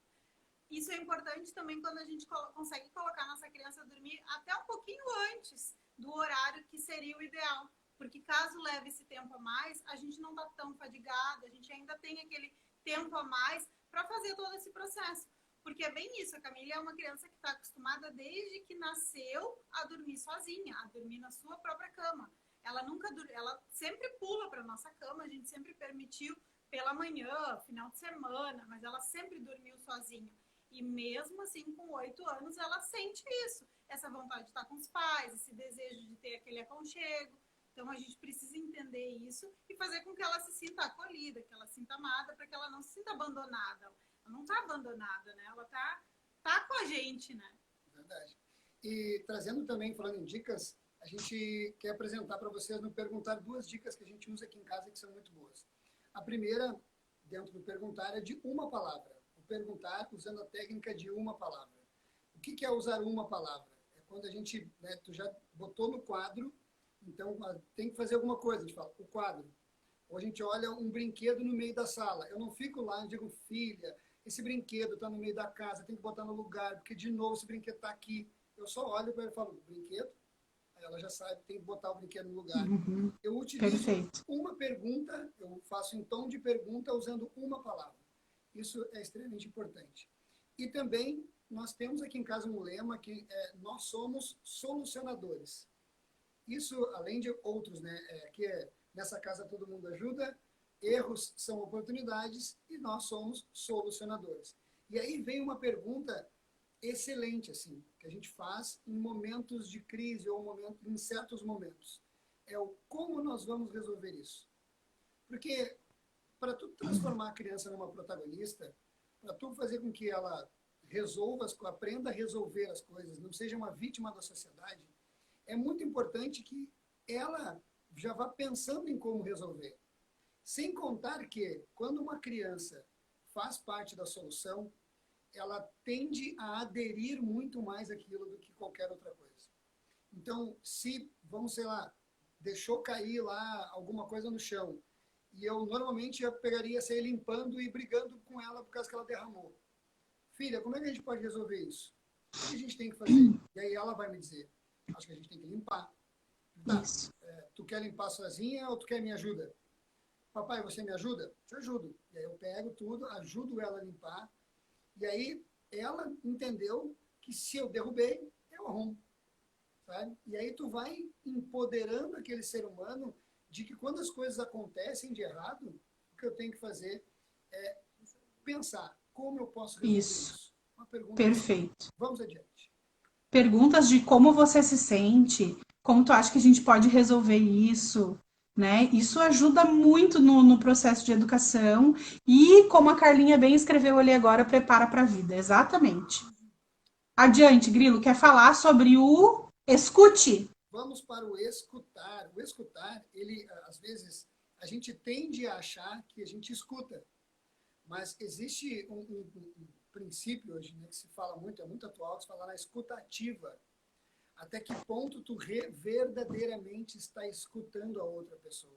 Isso é importante também quando a gente consegue colocar a nossa criança a dormir até um pouquinho antes do horário que seria o ideal. Porque caso leve esse tempo a mais, a gente não está tão fadigada, a gente ainda tem aquele tempo a mais para fazer todo esse processo. Porque é bem isso, a Camila é uma criança que está acostumada desde que nasceu a dormir sozinha, a dormir na sua própria cama. Ela sempre pula para nossa cama, a gente sempre permitiu pela manhã, final de semana, mas ela sempre dormiu sozinha. E mesmo assim, com 8 anos, ela sente isso. Essa vontade de estar com os pais, esse desejo de ter aquele aconchego. Então, a gente precisa entender isso e fazer com que ela se sinta acolhida, que ela se sinta amada, para que ela não se sinta abandonada. Ela não está abandonada, né? Ela tá com a gente, né? Verdade. E trazendo também, falando em dicas, a gente quer apresentar para vocês no Perguntar 2 dicas que a gente usa aqui em casa que são muito boas. A primeira, dentro do Perguntar, é de uma palavra. Perguntar usando a técnica de uma palavra. O que é usar uma palavra? É quando a gente, né, tu já botou no quadro, então tem que fazer alguma coisa, a gente fala, o quadro. Ou a gente olha um brinquedo no meio da sala. Eu não fico lá e digo, filha, esse brinquedo está no meio da casa, tem que botar no lugar, porque de novo esse brinquedo está aqui. Eu só olho para ela e falo, brinquedo? Aí ela já sabe que tem que botar o brinquedo no lugar. Eu utilizo uma pergunta, eu faço em tom de pergunta usando uma palavra. Isso é extremamente importante. E também, nós temos aqui em casa um lema que nós somos solucionadores. Isso, além de outros, né? Que nessa casa todo mundo ajuda, erros são oportunidades e nós somos solucionadores. E aí vem uma pergunta excelente, assim, que a gente faz em momentos de crise ou em certos momentos. É o como nós vamos resolver isso. Porque para tu transformar a criança numa protagonista, para tu fazer com que ela aprenda a resolver as coisas, não seja uma vítima da sociedade, é muito importante que ela já vá pensando em como resolver. Sem contar que, quando uma criança faz parte da solução, ela tende a aderir muito mais àquilo do que qualquer outra coisa. Então, se, vamos, sei lá, deixou cair lá alguma coisa no chão, e eu normalmente pegaria, sair limpando e brigando com ela por causa que ela derramou. Filha, como é que a gente pode resolver isso? O que a gente tem que fazer? E aí ela vai me dizer, acho que a gente tem que limpar. Tá, tu quer limpar sozinha ou tu quer me ajuda? Papai, você me ajuda? Te ajudo. E aí eu pego tudo, ajudo ela a limpar. E aí ela entendeu que se eu derrubei, eu arrumo. sabe? E aí tu vai empoderando aquele ser humano de que quando as coisas acontecem de errado, o que eu tenho que fazer é pensar como eu posso resolver isso. Uma pergunta. Perfeito. Vamos adiante. Perguntas de como você se sente, como tu acha que a gente pode resolver isso, né? Isso ajuda muito no processo de educação e, como a Carlinha bem escreveu ali agora, prepara para a vida. Exatamente. Adiante, Grilo, quer falar sobre o escute? Vamos para o escutar. O escutar, ele, às vezes, a gente tende a achar que a gente escuta, mas existe um princípio hoje, né, que se fala muito, é muito atual, que se fala na escuta ativa. Até que ponto tu verdadeiramente está escutando a outra pessoa.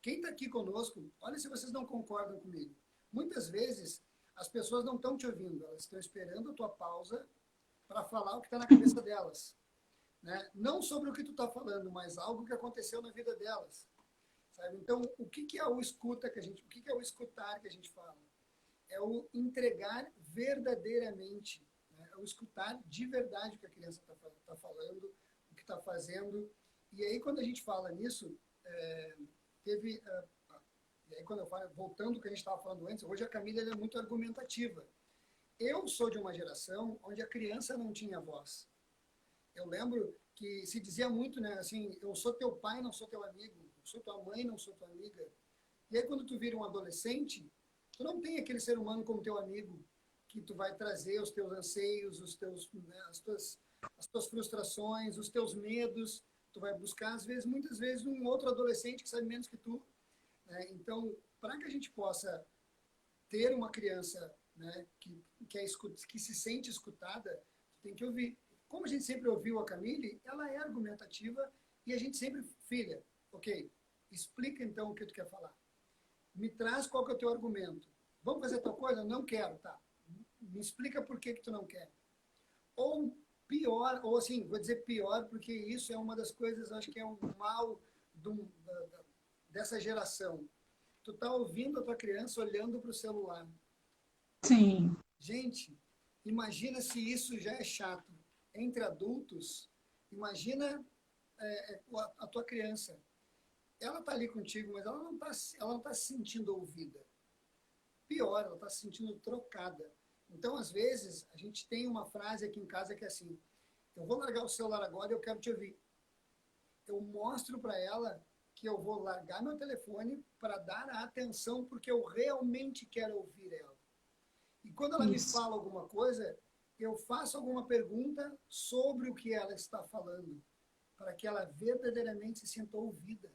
Quem está aqui conosco, olha se vocês não concordam comigo. Muitas vezes, as pessoas não estão te ouvindo, elas estão esperando a tua pausa para falar o que está na cabeça delas. Né? Não sobre o que tu está falando, mas algo que aconteceu na vida delas. Sabe? Então, o que é o escuta que a gente, o que é o escutar que a gente fala? É o entregar verdadeiramente, né? É o escutar de verdade o que a criança está falando, o que está fazendo. E aí, quando a gente fala nisso, e aí quando eu falo, voltando ao que a gente estava falando antes, hoje a Camila é muito argumentativa. Eu sou de uma geração onde a criança não tinha voz. Eu lembro que se dizia muito, né, assim, eu sou teu pai, não sou teu amigo, eu sou tua mãe, não sou tua amiga. E aí quando tu vira um adolescente, tu não tem aquele ser humano como teu amigo, que tu vai trazer os teus anseios, os teus, né, as tuas frustrações, os teus medos. Tu vai buscar, às vezes, muitas vezes, um outro adolescente que sabe menos que tu. Né? Então, para que a gente possa ter uma criança, né, que se sente escutada, tem que ouvir. Como a gente sempre ouviu a Camille, ela é argumentativa e a gente sempre, filha, ok, explica então o que tu quer falar. Me traz qual que é o teu argumento. Vamos fazer tal coisa? Não quero, tá. Me explica por que tu não quer. Ou pior, ou assim, vou dizer pior, porque isso é uma das coisas, acho que é um mal dessa geração. Tu tá ouvindo a tua criança olhando para o celular. Sim. Gente, imagina se isso já é chato. Entre adultos, imagina a tua criança. Ela está ali contigo, mas ela não tá se sentindo ouvida. Pior, ela está se sentindo trocada. Então, às vezes, a gente tem uma frase aqui em casa que é assim, eu vou largar o celular agora e eu quero te ouvir. Eu mostro para ela que eu vou largar meu telefone para dar a atenção porque eu realmente quero ouvir ela. E quando ela me fala alguma coisa, eu faço alguma pergunta sobre o que ela está falando, para que ela verdadeiramente se sinta ouvida.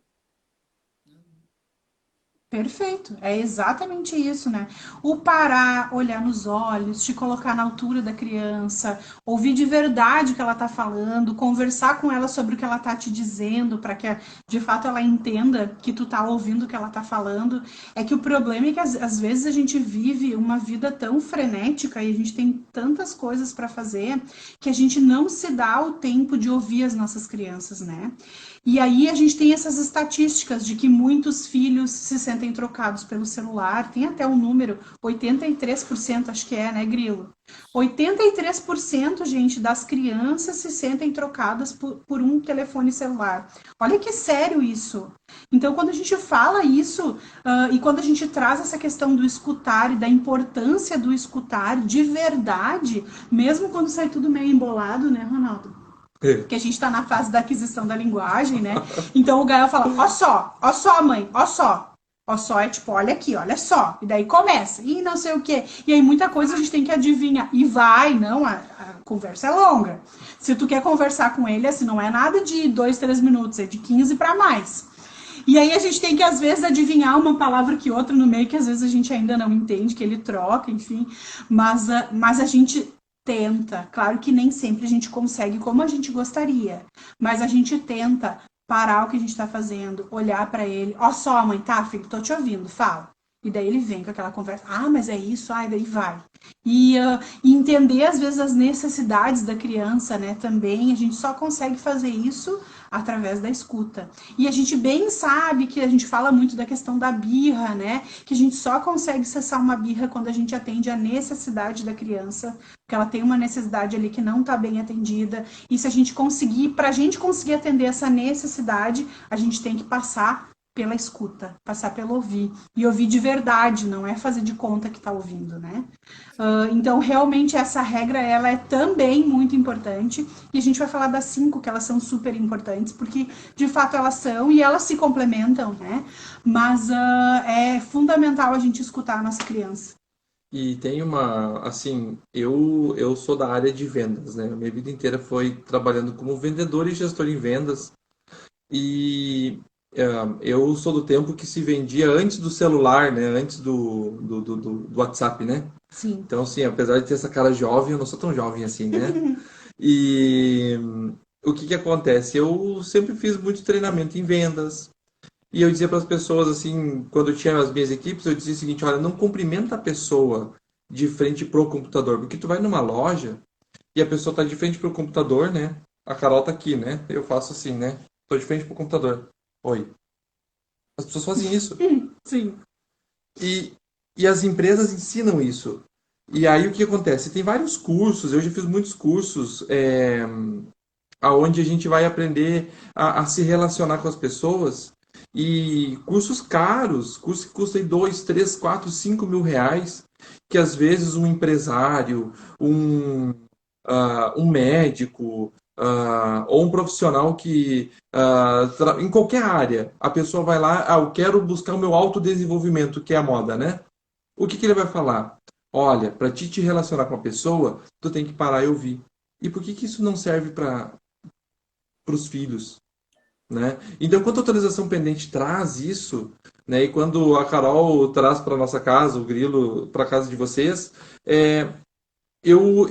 Perfeito, é exatamente isso, né? O parar, olhar nos olhos, te colocar na altura da criança, ouvir de verdade o que ela tá falando, conversar com ela sobre o que ela tá te dizendo, para que de fato ela entenda que tu tá ouvindo o que ela tá falando. É que o problema é que às vezes a gente vive uma vida tão frenética e a gente tem tantas coisas para fazer que a gente não se dá o tempo de ouvir as nossas crianças, né? E aí a gente tem essas estatísticas de que muitos filhos se sentem trocados pelo celular. Tem até um número, 83%, acho que é, né, Grilo? 83%, gente, das crianças se sentem trocadas por um telefone celular. Olha que sério isso. Então, quando a gente fala isso, e quando a gente traz essa questão do escutar e da importância do escutar de verdade, mesmo quando sai tudo meio embolado, né, Ronaldo? Que a gente está na fase da aquisição da linguagem, né? Então o Gael fala, ó só, mãe, ó só. Ó só é tipo, olha aqui, olha só. E daí começa, e não sei o quê. E aí muita coisa a gente tem que adivinhar. E vai, não, a conversa é longa. Se tu quer conversar com ele, assim, não é nada de 2, 3 minutos, é de 15 para mais. E aí a gente tem que, às vezes, adivinhar uma palavra que outra no meio, que às vezes a gente ainda não entende, que ele troca, enfim. Mas a gente tenta. Claro que nem sempre a gente consegue como a gente gostaria, mas a gente tenta parar o que a gente está fazendo, olhar para ele. Ó só, mãe, tá, filho, tô te ouvindo, fala. E daí ele vem com aquela conversa, mas é isso, daí vai. E entender, às vezes, as necessidades da criança, né, também, a gente só consegue fazer isso através da escuta. E a gente bem sabe que a gente fala muito da questão da birra, né, que a gente só consegue cessar uma birra quando a gente atende a necessidade da criança, porque ela tem uma necessidade ali que não está bem atendida, e se a gente conseguir, para a gente conseguir atender essa necessidade, a gente tem que passar pela escuta, passar pelo ouvir. E ouvir de verdade, não é fazer de conta que está ouvindo, né? Então, realmente, essa regra, ela é também muito importante. E a gente vai falar das 5, que elas são super importantes, porque, de fato, elas são e elas se complementam, né? Mas é fundamental a gente escutar a nossa criança. E tem assim, eu sou da área de vendas, né? Minha vida inteira foi trabalhando como vendedor e gestor em vendas. E eu sou do tempo que se vendia antes do celular, né? Antes do WhatsApp, né? Sim. Então, assim, apesar de ter essa cara jovem, eu não sou tão jovem assim, né? E o que que acontece? Eu sempre fiz muito treinamento em vendas. E eu dizia para as pessoas, assim, quando eu tinha as minhas equipes, eu dizia o seguinte: olha, não cumprimenta a pessoa de frente pro computador, porque tu vai numa loja e a pessoa tá de frente pro computador, né? A Carol tá aqui, né? Eu faço assim, né? Tô de frente pro computador. Oi. As pessoas fazem isso. Sim. E, e as empresas ensinam isso. E aí o que acontece? Tem vários cursos, eu já fiz muitos cursos aonde a gente vai aprender a se relacionar com as pessoas. E cursos caros, cursos que custam 2, 3, 4, 5 mil reais, que às vezes um empresário, um médico, ou um profissional que, em qualquer área, a pessoa vai lá, eu quero buscar o meu autodesenvolvimento, que é a moda, né? O que que ele vai falar? Olha, para te relacionar com a pessoa, tu tem que parar e ouvir. E por que que isso não serve para os filhos, né? Então, quando a atualização pendente traz isso, né, e quando a Carol traz para nossa casa, o Grilo para casa de vocês, eu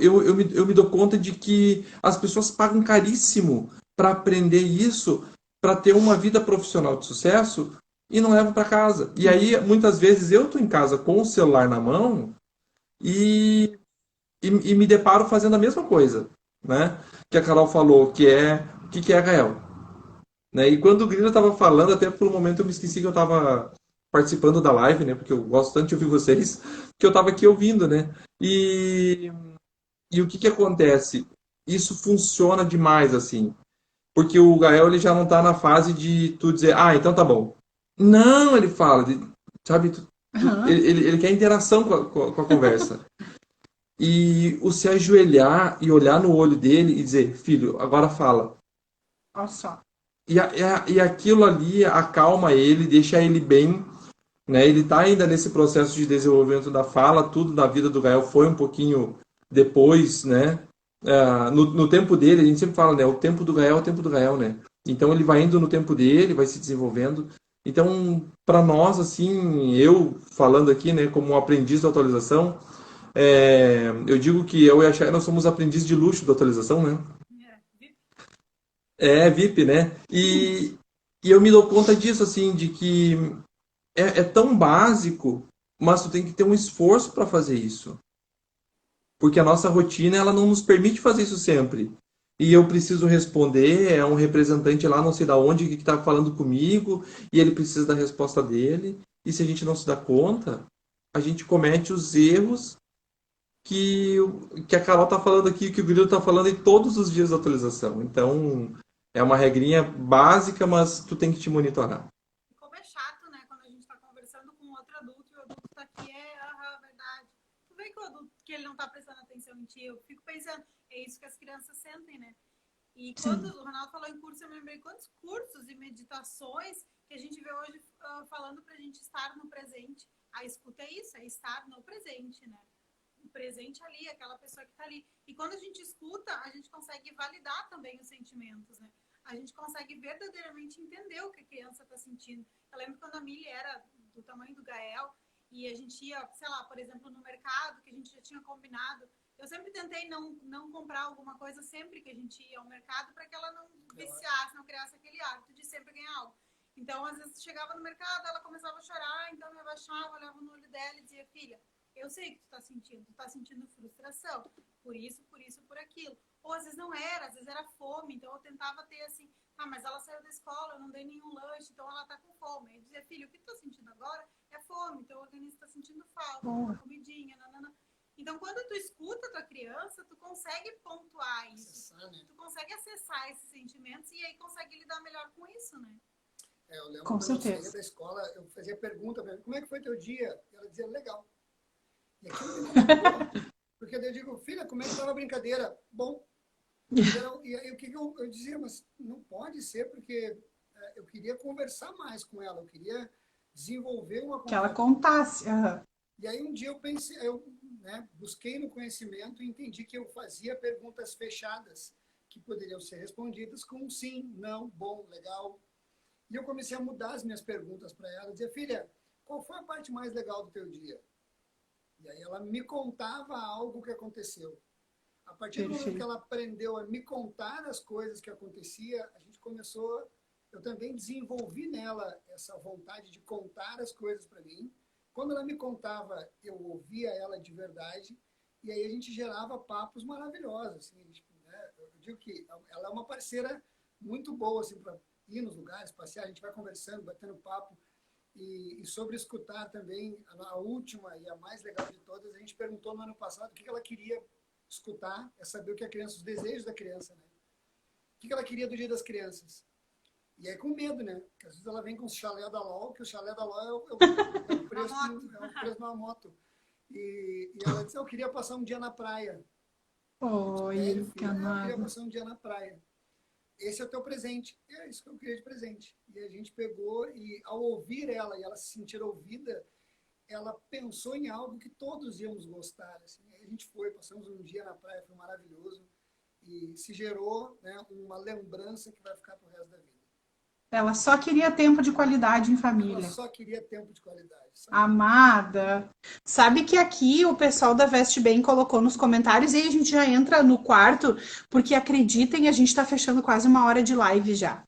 me dou conta de que as pessoas pagam caríssimo para aprender isso, para ter uma vida profissional de sucesso e não levam para casa. E aí, muitas vezes, eu estou em casa com o celular na mão e, e me deparo fazendo a mesma coisa, né? Que a Carol falou, que é o que que é, Gael? Né? E quando o Grilo estava falando, até por um momento eu me esqueci que eu estava participando da live, né? Porque eu gosto tanto de ouvir vocês, que eu estava aqui ouvindo, né? E o que que acontece? Isso funciona demais, assim. Porque o Gael ele já não está na fase de tu dizer, então tá bom. Não, ele fala, sabe? Ele quer interação com a conversa. E o se ajoelhar e olhar no olho dele e dizer, filho, agora fala. Olha só. E aquilo ali acalma ele, deixa ele bem, né? Ele está ainda nesse processo de desenvolvimento da fala, tudo da vida do Gael foi um pouquinho depois, né? No tempo dele, a gente sempre fala, né? O tempo do Gael é o tempo do Gael, né? Então ele vai indo no tempo dele, vai se desenvolvendo. Então, para nós, assim, eu falando aqui, né, como um aprendiz da atualização, eu digo que eu e a Chay, nós somos aprendiz de luxo da atualização, né? É, VIP, né? E eu me dou conta disso, assim, de que é tão básico, mas tu tem que ter um esforço para fazer isso. Porque a nossa rotina, ela não nos permite fazer isso sempre. E eu preciso responder, é um representante lá, não sei da onde, que está falando comigo, e ele precisa da resposta dele. E se a gente não se dá conta, a gente comete os erros que, que a Carol está falando aqui, que o Grilo está falando em todos os dias da atualização. Então, é uma regrinha básica, mas tu tem que te monitorar. Como é chato, né? Quando a gente tá conversando com outro adulto e o adulto tá aqui, verdade. Tu vê que o adulto, que ele não tá prestando atenção em ti. Eu fico pensando, é isso que as crianças sentem, né? E quando o Ronaldo falou em curso, eu me lembrei quantos cursos e meditações que a gente vê hoje falando pra gente estar no presente. A escuta é isso, é estar no presente, né? O presente ali, aquela pessoa que tá ali. E quando a gente escuta, a gente consegue validar também os sentimentos, né? A gente consegue verdadeiramente entender o que a criança está sentindo. Eu lembro quando a Milly era do tamanho do Gael e a gente ia, sei lá, por exemplo, no mercado, que a gente já tinha combinado. Eu sempre tentei não comprar alguma coisa sempre que a gente ia ao mercado para que ela não viciasse, não criasse aquele hábito de sempre ganhar algo. Então, às vezes, chegava no mercado, ela começava a chorar, então eu me abaixava, olhava no olho dela e dizia, filha, eu sei que tu tá sentindo frustração, por isso, por aquilo. Ou às vezes não era, às vezes era fome, então eu tentava ter assim, mas ela saiu da escola, eu não dei nenhum lanche, então ela tá com fome. Eu dizia, filho, o que tu tá sentindo agora é fome, então o organismo tá sentindo falta, uma comidinha, nanana. Então, quando tu escuta a tua criança, tu consegue pontuar isso, tu consegue acessar esses sentimentos e aí consegue lidar melhor com isso, né? Eu lembro Com quando eu certeza. saía da escola, eu fazia pergunta para ela, como é que foi teu dia? E ela dizia, legal. E aquilo me incomodou, porque eu digo, filha, como é que estava a brincadeira? Bom. E aí o que eu dizia, mas não pode ser, porque eu queria conversar mais com ela, eu queria desenvolver uma Que ela conversa. contasse. E aí um dia eu pensei, busquei no conhecimento e entendi que eu fazia perguntas fechadas, que poderiam ser respondidas com sim, não, bom, legal. E eu comecei a mudar as minhas perguntas para ela, dizer, filha, qual foi a parte mais legal do teu dia? E aí ela me contava algo que aconteceu. A partir do momento que ela aprendeu a me contar as coisas que acontecia, a gente começou, eu também desenvolvi nela essa vontade de contar as coisas para mim. Quando ela me contava, eu ouvia ela de verdade, e aí a gente gerava papos maravilhosos. Assim, eu digo que ela é uma parceira muito boa assim, para ir nos lugares, passear, a gente vai conversando, batendo papo. E sobre escutar também, a última e a mais legal de todas, a gente perguntou no ano passado o que ela queria escutar, é saber o que a criança, os desejos da criança, né? O que ela queria do Dia das Crianças. E aí com medo, né? Porque às vezes ela vem com o chalé da LOL, que o chalé da LOL é o preço de uma moto. E ela disse, eu queria passar um dia na praia. Oi, que filho, eu queria amado. passar um dia na praia. Esse é o teu presente. É isso que eu queria de presente. E a gente pegou e ao ouvir ela e ela se sentir ouvida, ela pensou em algo que todos íamos gostar. Assim. Aí a gente foi, passamos um dia na praia, foi maravilhoso. E se gerou, né, uma lembrança que vai ficar pro resto da vida. Ela só queria tempo de qualidade em Ela família. só queria tempo de qualidade. Amada, sabe que aqui o pessoal da Veste Bem colocou nos comentários e aí a gente já entra no quarto, porque acreditem, a gente está fechando quase uma hora de live já.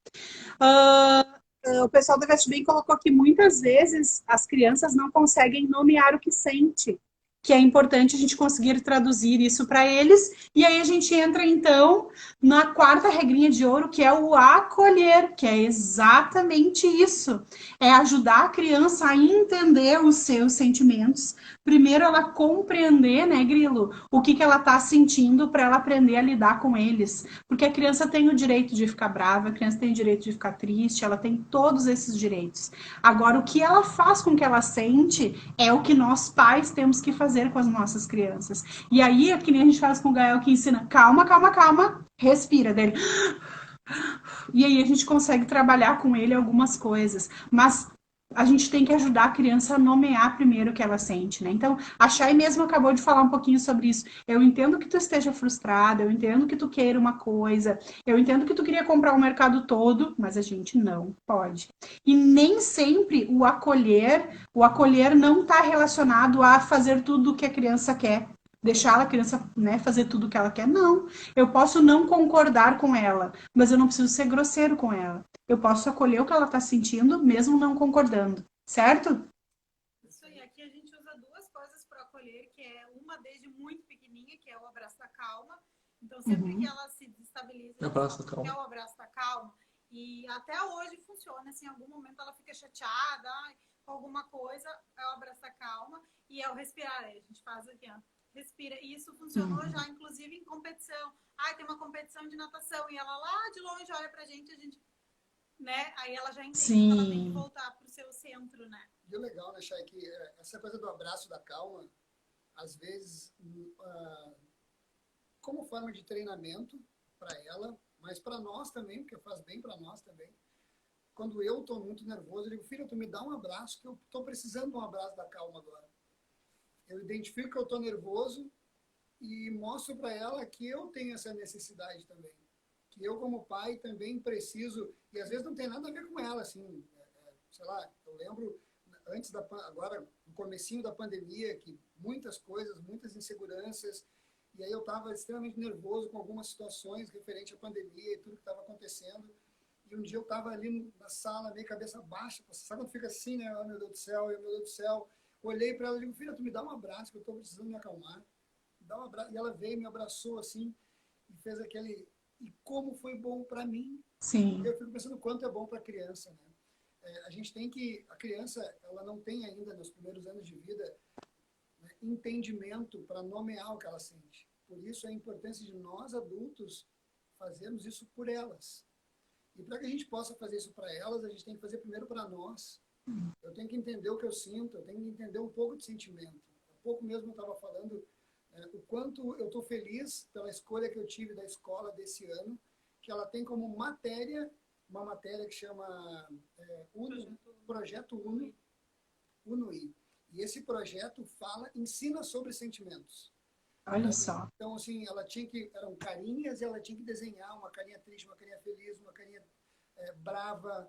O pessoal da Veste Bem colocou que muitas vezes as crianças não conseguem nomear o que sente, que é importante a gente conseguir traduzir isso para eles. E aí a gente entra então na quarta regrinha de ouro, que é o acolher, que é exatamente isso. É ajudar a criança a entender os seus sentimentos. Primeiro ela compreender, né, Grilo, o que ela está sentindo para ela aprender a lidar com eles. Porque a criança tem o direito de ficar brava, a criança tem o direito de ficar triste, ela tem todos esses direitos. Agora, o que ela faz com que ela sente é o que nós pais temos que fazer com as nossas crianças. E aí, é que nem a gente faz com o Gael, que ensina, calma, calma, calma, respira dele. E aí a gente consegue trabalhar com ele algumas coisas. Mas a gente tem que ajudar a criança a nomear primeiro o que ela sente, né? Então, a Chay mesmo acabou de falar um pouquinho sobre isso. Eu entendo que tu esteja frustrada, eu entendo que tu queira uma coisa, eu entendo que tu queria comprar o mercado todo, mas a gente não pode. E nem sempre o acolher não está relacionado a fazer tudo o que a criança quer. Deixar a criança, né, fazer tudo o que ela quer. Não. Eu posso não concordar com ela, mas eu não preciso ser grosseiro com ela. Eu posso acolher o que ela está sentindo, mesmo não concordando, certo? Isso aí, aqui a gente usa duas coisas para acolher, que é uma desde muito pequenininha, que é o abraço da calma. Então, sempre que ela se desestabiliza, ela fala, quer o abraço da calma. E até hoje funciona, assim, em algum momento ela fica chateada com alguma coisa, é o abraço da calma, e é o respirar. Aí a gente faz aqui, ó, respira. E isso funcionou já, inclusive, em competição. Tem uma competição de natação, e ela lá de longe olha pra gente, a gente, né? Aí ela já entende que ela tem que voltar pro seu centro, né? E o legal, né, Chay, que essa coisa do abraço da calma, às vezes, como forma de treinamento para ela, mas para nós também, porque faz bem para nós também. Quando eu estou muito nervoso, eu digo, filha, tu me dá um abraço, que eu estou precisando de um abraço da calma agora. Eu identifico que eu estou nervoso e mostro para ela que eu tenho essa necessidade também. Que eu, como pai, também preciso, e às vezes não tem nada a ver com ela, assim, sei lá, eu lembro, agora, no comecinho da pandemia, que muitas coisas, muitas inseguranças, e aí eu estava extremamente nervoso com algumas situações referente à pandemia e tudo que estava acontecendo, E um dia eu estava ali na sala, meio cabeça baixa, sabe quando fica assim, né? Oh, meu Deus do céu, meu Deus do céu. Olhei para ela e digo, filha, tu me dá um abraço, que eu estou precisando me acalmar. Me dá um abraço. E ela veio, me abraçou assim, e fez aquele... E como foi bom para mim. Sim. Eu fico pensando o quanto é bom para a criança, né? A gente tem que... A criança, ela não tem ainda, nos primeiros anos de vida, né, entendimento para nomear o que ela sente. Por isso, a importância de nós, adultos, fazermos isso por elas. E para que a gente possa fazer isso para elas, a gente tem que fazer primeiro para nós. Eu tenho que entender o que eu sinto, eu tenho que entender um pouco de sentimento. Há pouco mesmo eu estava falando o quanto eu estou feliz pela escolha que eu tive da escola desse ano, que ela tem como matéria, uma matéria que chama Projeto UNO-I. E esse projeto ensina sobre sentimentos. Olha só. Então, assim, eram carinhas e ela tinha que desenhar uma carinha triste, uma carinha feliz, uma carinha brava,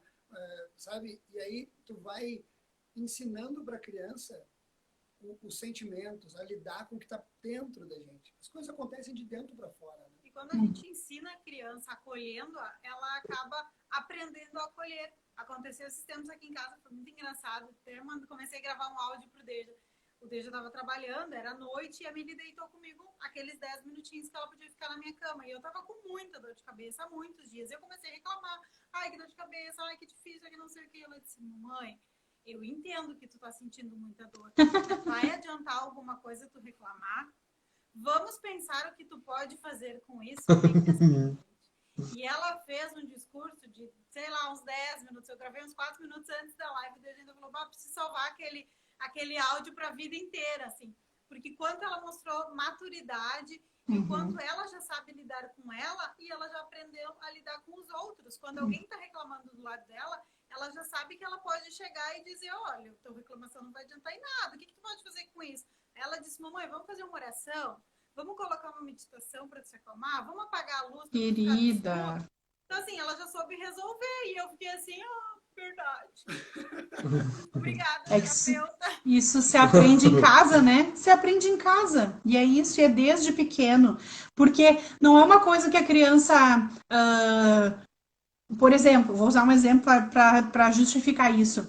sabe? E aí tu vai ensinando para a criança os sentimentos, a lidar com o que está dentro da gente. As coisas acontecem de dentro para fora. Né? E quando a gente ensina a criança acolhendo-a, ela acaba aprendendo a acolher. Aconteceu esses tempos aqui em casa, foi muito engraçado. Comecei a gravar um áudio pro Deja. O Deja estava trabalhando, era noite, e a Mili deitou comigo aqueles 10 minutinhos que ela podia ficar na minha cama. E eu estava com muita dor de cabeça há muitos dias. Eu comecei a reclamar. Ai, que dor de cabeça, ai, que difícil, que não sei o que. Ela disse, mãe, eu entendo que tu tá sentindo muita dor. Vai adiantar alguma coisa tu reclamar? Vamos pensar o que tu pode fazer com isso. E ela fez um discurso de, sei lá, uns 10 minutos. Eu gravei uns 4 minutos antes da live. E a gente falou, preciso salvar aquele áudio para a vida inteira, assim. Porque quanto ela mostrou maturidade, e quanto ela já sabe lidar com ela, e ela já aprendeu a lidar com os outros. Quando alguém está reclamando do lado dela, ela já sabe que ela pode chegar e dizer, olha, a tua reclamação não vai adiantar em nada, o que tu pode fazer com isso? Ela disse, mamãe, vamos fazer uma oração? Vamos colocar uma meditação para te acalmar? Vamos apagar a luz? Querida. Então, assim, ela já soube resolver, e eu fiquei assim, verdade. Obrigada, terapeuta. Isso se aprende em casa, né? Se aprende em casa. E é isso, e é desde pequeno. Porque não é uma coisa que a criança... Por exemplo, vou usar um exemplo para justificar isso.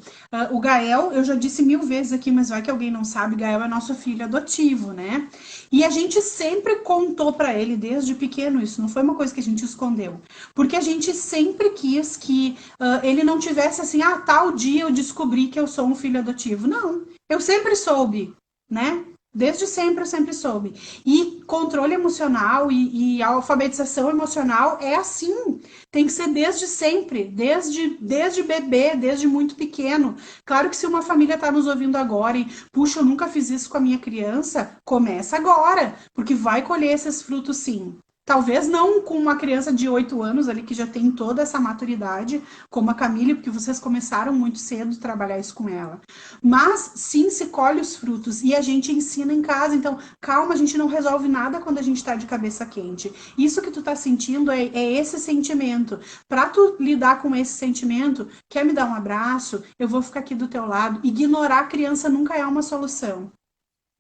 O Gael, eu já disse 1000 vezes aqui, mas vai que alguém não sabe, Gael é nosso filho adotivo, né? E a gente sempre contou para ele, desde pequeno, isso não foi uma coisa que a gente escondeu. Porque a gente sempre quis que ele não tivesse assim, tal dia eu descobri que eu sou um filho adotivo. Não, eu sempre soube, né? Desde sempre eu sempre soube. E controle emocional e alfabetização emocional é assim. Tem que ser desde sempre, desde bebê, desde muito pequeno. Claro que se uma família está nos ouvindo agora e, puxa, eu nunca fiz isso com a minha criança, começa agora, porque vai colher esses frutos sim. Talvez não com uma criança de 8 anos ali que já tem toda essa maturidade, como a Camille, porque vocês começaram muito cedo a trabalhar isso com ela. Mas sim se colhe os frutos e a gente ensina em casa. Então, calma, a gente não resolve nada quando a gente tá de cabeça quente. Isso que tu tá sentindo é esse sentimento. Pra tu lidar com esse sentimento, quer me dar um abraço? Eu vou ficar aqui do teu lado. Ignorar a criança nunca é uma solução.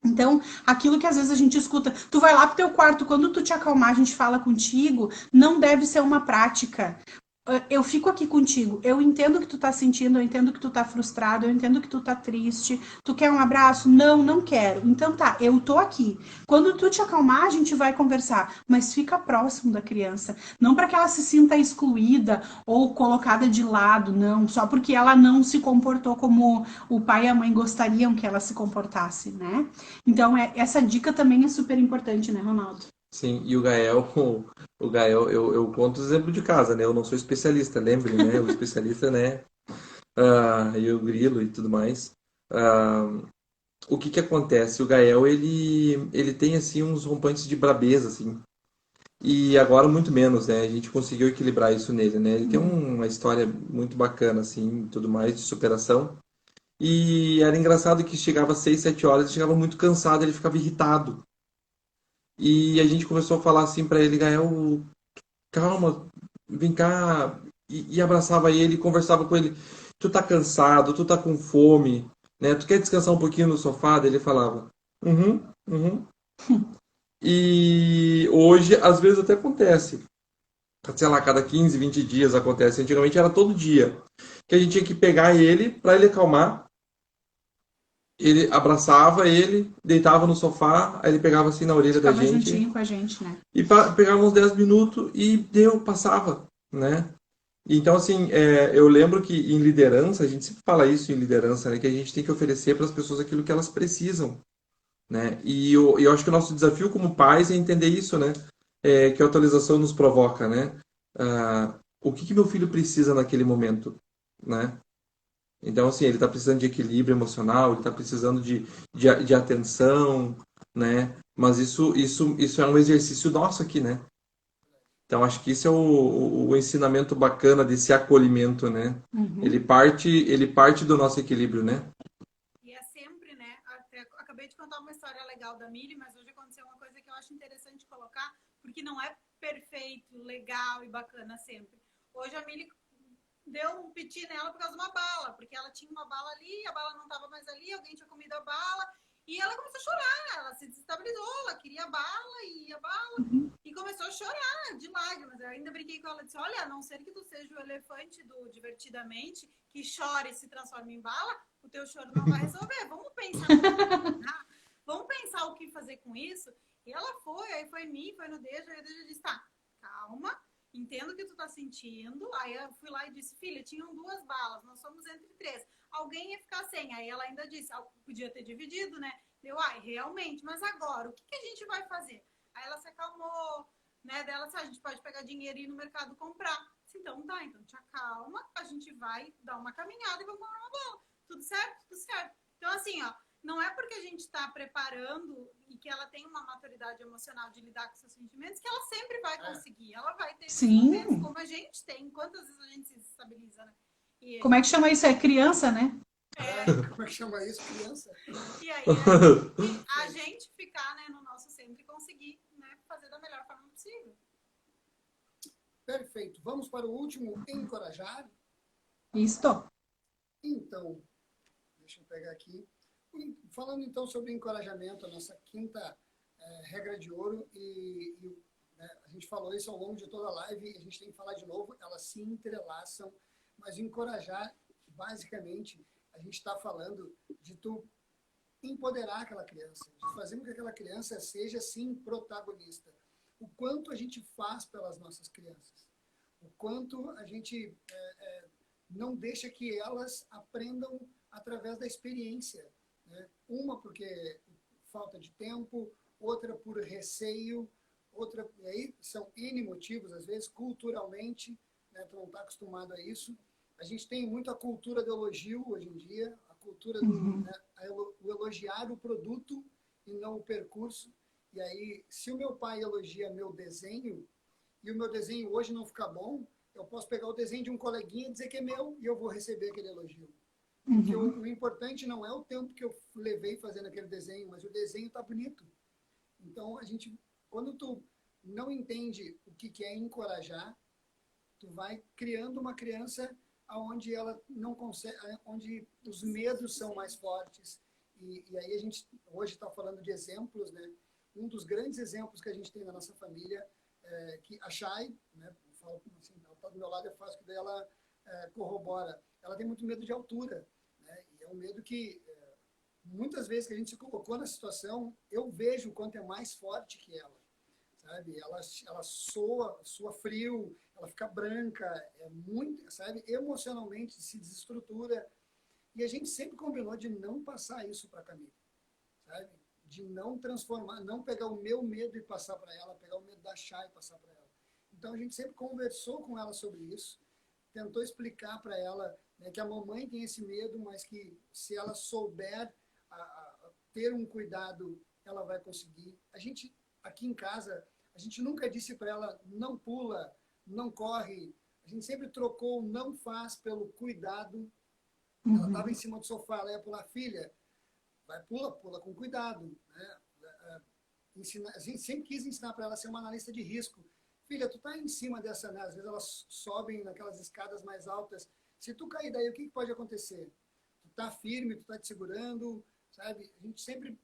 Então, aquilo que às vezes a gente escuta, tu vai lá pro teu quarto, quando tu te acalmar, a gente fala contigo, não deve ser uma prática. Eu fico aqui contigo, eu entendo o que tu tá sentindo, eu entendo que tu tá frustrado, eu entendo que tu tá triste, tu quer um abraço? Não, não quero. Então tá, eu tô aqui. Quando tu te acalmar, a gente vai conversar, mas fica próximo da criança. Não para que ela se sinta excluída ou colocada de lado, não, só porque ela não se comportou como o pai e a mãe gostariam que ela se comportasse, né? Então, essa dica também é super importante, né, Ronaldo? Sim, e o Gael, eu conto o exemplo de casa, né? Eu não sou especialista, lembre, né? O especialista, né? E o grilo e tudo mais. O que acontece? O Gael, ele tem, assim, uns rompantes de brabeza, assim. E agora muito menos, né? A gente conseguiu equilibrar isso nele, né? Ele tem uma história muito bacana, assim, tudo mais, de superação. E era engraçado que chegava às 6, 7 horas, ele chegava muito cansado, ele ficava irritado. E a gente começou a falar assim pra ele, Gael, calma, vem cá, e abraçava ele, conversava com ele, tu tá cansado, tu tá com fome, né? Tu quer descansar um pouquinho no sofá? Daí ele falava, uhum. E hoje, às vezes até acontece. sei lá, cada 15, 20 dias acontece. Antigamente era todo dia. Que a gente tinha que pegar ele para ele acalmar. Ele abraçava ele, deitava no sofá, aí ele pegava assim na orelha da Ficava gente juntinho com a gente, né? e pegava uns 10 minutos e passava, né? Então, assim, eu lembro que em liderança, a gente sempre fala isso em liderança, né? Que a gente tem que oferecer para as pessoas aquilo que elas precisam, né? E eu acho que o nosso desafio como pais é entender isso, né? Que a atualização nos provoca, né? O que que meu filho precisa naquele momento, né? Então, assim, ele está precisando de equilíbrio emocional, ele está precisando de atenção, né? Mas isso é um exercício nosso aqui, né? Então, acho que isso é o ensinamento bacana desse acolhimento, né? Uhum. Ele parte do nosso equilíbrio, né? E é sempre, né? Até, acabei de contar uma história legal da Mili, mas hoje aconteceu uma coisa que eu acho interessante colocar, porque não é perfeito, legal e bacana sempre. Hoje a Mili deu um piti nela por causa de uma bala, porque ela tinha uma bala ali, a bala não estava mais ali, alguém tinha comido a bala, e ela começou a chorar, ela se desestabilizou, ela queria a bala e a bala, e começou a chorar de lágrimas. Eu ainda brinquei com ela, disse, olha, a não ser que tu seja o elefante do Divertidamente, que chora e se transforma em bala, o teu choro não vai resolver. Vamos pensar vamos pensar o que fazer com isso. E ela foi, aí foi em mim, foi no Deja, aí o Deja disse, tá, calma, entendo o que tu tá sentindo. Aí eu fui lá e disse, filha, tinham 2 balas, nós somos entre 3. Alguém ia ficar sem. Aí ela ainda disse, podia ter dividido, né? Deu, realmente, mas agora, o que a gente vai fazer? Aí ela se acalmou, né? Dela disse, a gente pode pegar dinheiro e ir no mercado comprar. Disse, então tá, então te acalma, a gente vai dar uma caminhada e vamos comprar uma bala. Tudo certo? Tudo certo. Então, assim, ó, não é porque a gente está preparando e que ela tem uma maturidade emocional de lidar com seus sentimentos que ela sempre vai conseguir. Ela vai ter esses momentos, como a gente tem. Quantas vezes a gente se estabiliza, né? Como é que chama isso? É criança, né? Como é que chama isso? Criança? E aí a gente ficar, né, no nosso centro e conseguir, né, fazer da melhor forma possível. Perfeito. Vamos para o último, encorajar. Isto. Então, deixa eu pegar aqui. Falando então sobre encorajamento, a nossa quinta regra de ouro, né, a gente falou isso ao longo de toda a live, e a gente tem que falar de novo, elas se entrelaçam, mas encorajar, basicamente, a gente está falando de tu empoderar aquela criança, de fazer com que aquela criança seja, sim, protagonista. O quanto a gente faz pelas nossas crianças, o quanto a gente não deixa que elas aprendam através da experiência, né? Uma porque falta de tempo, outra por receio, outra, e aí são N motivos, às vezes, culturalmente, né? Tu não está acostumado a isso. A gente tem muito a cultura do elogio hoje em dia, a cultura do, né, o elogiar o produto e não o percurso. E aí, se o meu pai elogia meu desenho, e o meu desenho hoje não ficar bom, eu posso pegar o desenho de um coleguinha e dizer que é meu, e eu vou receber aquele elogio. Porque o importante não é o tempo que eu levei fazendo aquele desenho, mas o desenho está bonito. Então, quando tu não entende o que é encorajar, tu vai criando uma criança onde ela não consegue, onde os medos são mais fortes. E aí a gente hoje está falando de exemplos, né? Um dos grandes exemplos que a gente tem na nossa família é que a Chay, né? Falo assim, ela está do meu lado, é fácil que daí ela corrobora. Ela tem muito medo de altura, né? E é um medo que muitas vezes que a gente se colocou na situação, eu vejo o quanto é mais forte que ela. Sabe? Ela soa frio, ela fica branca, é muito, sabe? Emocionalmente se desestrutura. E a gente sempre combinou de não passar isso para a Camila, sabe? De não transformar, não pegar o meu medo e passar para ela, pegar o medo da Chay e passar para ela. Então a gente sempre conversou com ela sobre isso, tentou explicar para ela, né, que a mamãe tem esse medo, mas que se ela souber ter um cuidado, ela vai conseguir. A gente, aqui em casa, a gente nunca disse para ela, não pula, não corre. A gente sempre trocou o não faz pelo cuidado. Ela estava em cima do sofá, ela ia pular, filha, vai, pula com cuidado. Né? A gente sempre quis ensinar para ela a ser uma analista de risco. Filha, tu tá em cima dessa, né? Às vezes elas sobem naquelas escadas mais altas. Se tu cair daí, o que pode acontecer? Tu tá firme, tu tá te segurando, sabe? A gente sempre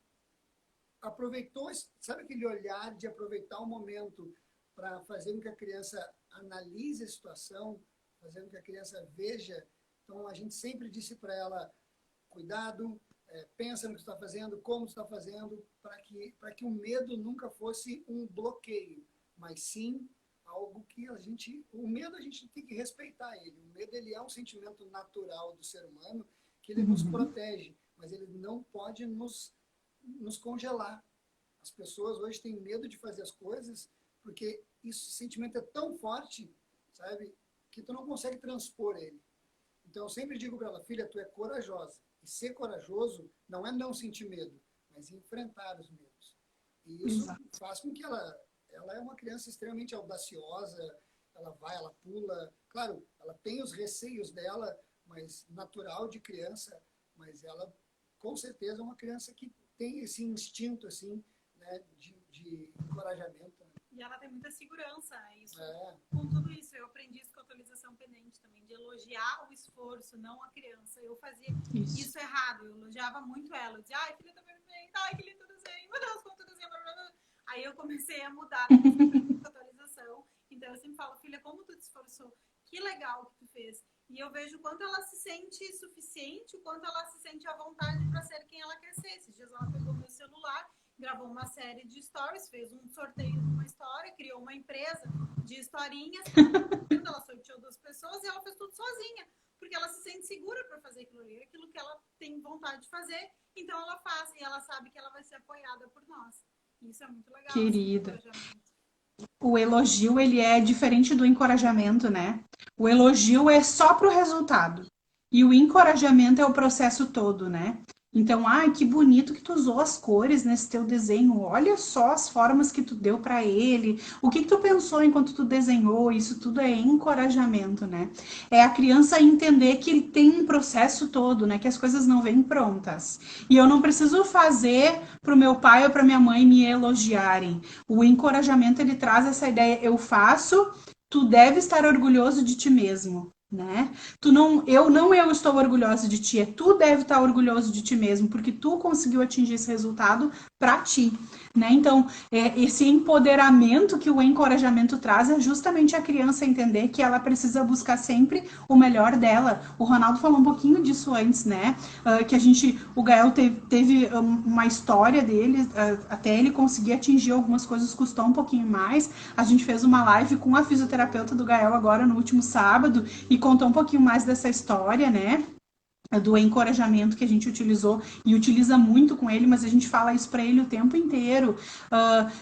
aproveitou, sabe aquele olhar de aproveitar o momento para fazer com que a criança analise a situação, fazendo que a criança veja. Então, a gente sempre disse para ela, cuidado, pensa no que está fazendo, como está fazendo, para que o medo nunca fosse um bloqueio, mas sim algo que o medo a gente tem que respeitar ele. O medo ele é um sentimento natural do ser humano que ele nos protege, mas ele não pode nos congelar. As pessoas hoje têm medo de fazer as coisas porque esse sentimento é tão forte, sabe, que tu não consegue transpor ele. Então eu sempre digo para ela, filha, tu é corajosa. E ser corajoso não é não sentir medo, mas enfrentar os medos. E isso faz com que ela é uma criança extremamente audaciosa, ela vai, ela pula. Claro, ela tem os receios dela, mas natural de criança, mas ela, com certeza, é uma criança que tem esse instinto, assim, né, de encorajamento. E ela tem muita segurança, isso. Com tudo isso, eu aprendi isso com a atualização pendente também, de elogiar o esforço, não a criança. Eu fazia isso errado, eu elogiava muito ela. Eu dizia, ai, filha, tá bem, ai, que lindo desenho, meu Deus, como tu desenha, blá, blá, blá. Aí eu comecei a mudar a atualização. Então eu sempre falo, filha, como tu te esforçou, que legal que tu fez. E eu vejo o quanto ela se sente suficiente, o quanto ela se sente à vontade para ser quem ela quer ser. Esses dias ela pegou meu celular, gravou uma série de stories, fez um sorteio de uma história, criou uma empresa de historinhas, ela sorteou 2 pessoas e ela fez tudo sozinha, porque ela se sente segura para fazer aquilo que ela tem vontade de fazer, então ela faz e ela sabe que ela vai ser apoiada por nós. Isso é muito legal. Querida. O elogio, ele é diferente do encorajamento, né? O elogio é só pro resultado. E o encorajamento é o processo todo, né? Então, ai, que bonito que tu usou as cores nesse teu desenho. Olha só as formas que tu deu para ele. O que tu pensou enquanto tu desenhou? Isso tudo é encorajamento, né? É a criança entender que ele tem um processo todo, né? Que as coisas não vêm prontas. E eu não preciso fazer pro meu pai ou pra minha mãe me elogiarem. O encorajamento, ele traz essa ideia. Eu faço, tu deve estar orgulhoso de ti mesmo. Né? Eu estou orgulhosa de ti, tu deve estar orgulhoso de ti mesmo, porque tu conseguiu atingir esse resultado para ti, né? Então, esse empoderamento que o encorajamento traz é justamente a criança entender que ela precisa buscar sempre o melhor dela. O Ronaldo falou um pouquinho disso antes, né? Que o Gael teve uma história dele, até ele conseguir atingir algumas coisas custou um pouquinho mais. A gente fez uma live com a fisioterapeuta do Gael agora no último sábado e contou um pouquinho mais dessa história, né? Do encorajamento que a gente utilizou e utiliza muito com ele, mas a gente fala isso para ele o tempo inteiro,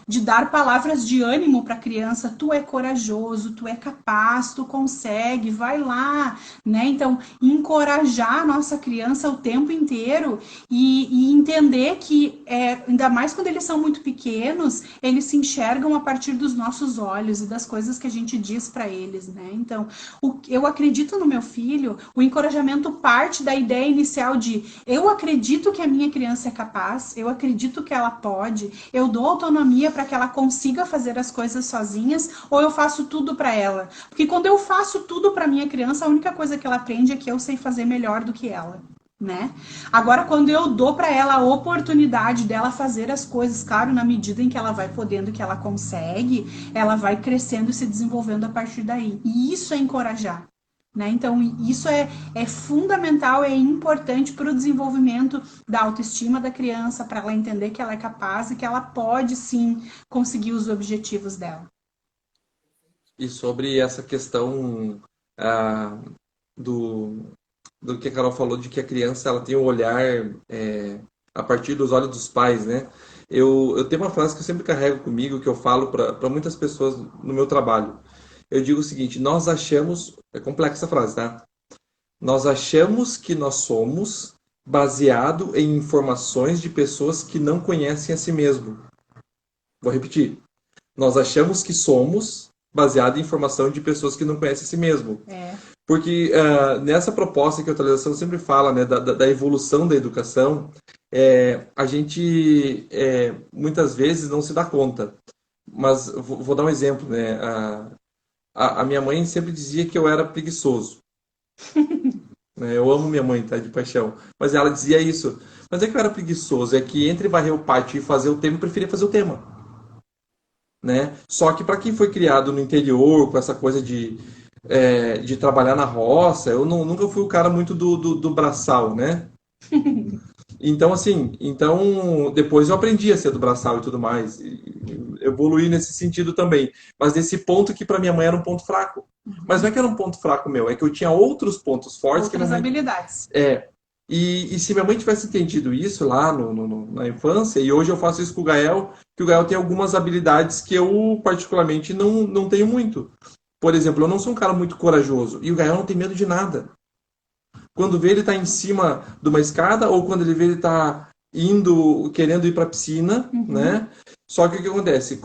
de dar palavras de ânimo para a criança. Tu é corajoso, tu é capaz, tu consegue, vai lá, né? Então, encorajar a nossa criança o tempo inteiro e entender que, ainda mais quando eles são muito pequenos, eles se enxergam a partir dos nossos olhos e das coisas que a gente diz para eles, né? Então, eu acredito no meu filho, o encorajamento parte da ideia inicial de eu acredito que a minha criança é capaz, eu acredito que ela pode, eu dou autonomia para que ela consiga fazer as coisas sozinhas, ou eu faço tudo para ela. Porque quando eu faço tudo para minha criança, a única coisa que ela aprende é que eu sei fazer melhor do que ela. Né? Agora, quando eu dou para ela a oportunidade dela fazer as coisas, claro, na medida em que ela vai podendo, que ela consegue, ela vai crescendo e se desenvolvendo a partir daí. E isso é encorajar. Né? Então, isso é fundamental, é importante para o desenvolvimento da autoestima da criança, para ela entender que ela é capaz e que ela pode, sim, conseguir os objetivos dela. E sobre essa questão do que a Carol falou, de que a criança ela tem um olhar a partir dos olhos dos pais, né? Eu tenho uma frase que eu sempre carrego comigo, que eu falo para muitas pessoas no meu trabalho. Eu digo o seguinte, nós achamos, é complexa a frase, tá? Nós achamos que nós somos baseado em informações de pessoas que não conhecem a si mesmo. Vou repetir. Nós achamos que somos baseado em informação de pessoas que não conhecem a si mesmo. Porque nessa proposta que a atualização sempre fala, né, da evolução da educação, a gente muitas vezes não se dá conta. Mas vou dar um exemplo, né? A minha mãe sempre dizia que eu era preguiçoso. Eu amo minha mãe, tá? De paixão. Mas ela dizia isso. Mas é que eu era preguiçoso. É que entre varrer o pátio e fazer o tema, eu preferia fazer o tema. né? Só que para quem foi criado no interior, com essa coisa de trabalhar na roça, eu nunca fui o cara muito do braçal, né? Então, assim, depois eu aprendi a ser do braçal e tudo mais, e evoluí nesse sentido também. Mas nesse ponto que para minha mãe era um ponto fraco. Mas não é que era um ponto fraco meu, é que eu tinha outros pontos fortes que minha Outras mãe. habilidades. E se minha mãe tivesse entendido isso lá na infância, e hoje eu faço isso com o Gael, que o Gael tem algumas habilidades que eu, particularmente, não tenho muito. Por exemplo, eu não sou um cara muito corajoso, e o Gael não tem medo de nada. Quando vê ele tá em cima de uma escada, ou quando ele vê ele tá querendo ir para a piscina, né? Só que o que acontece?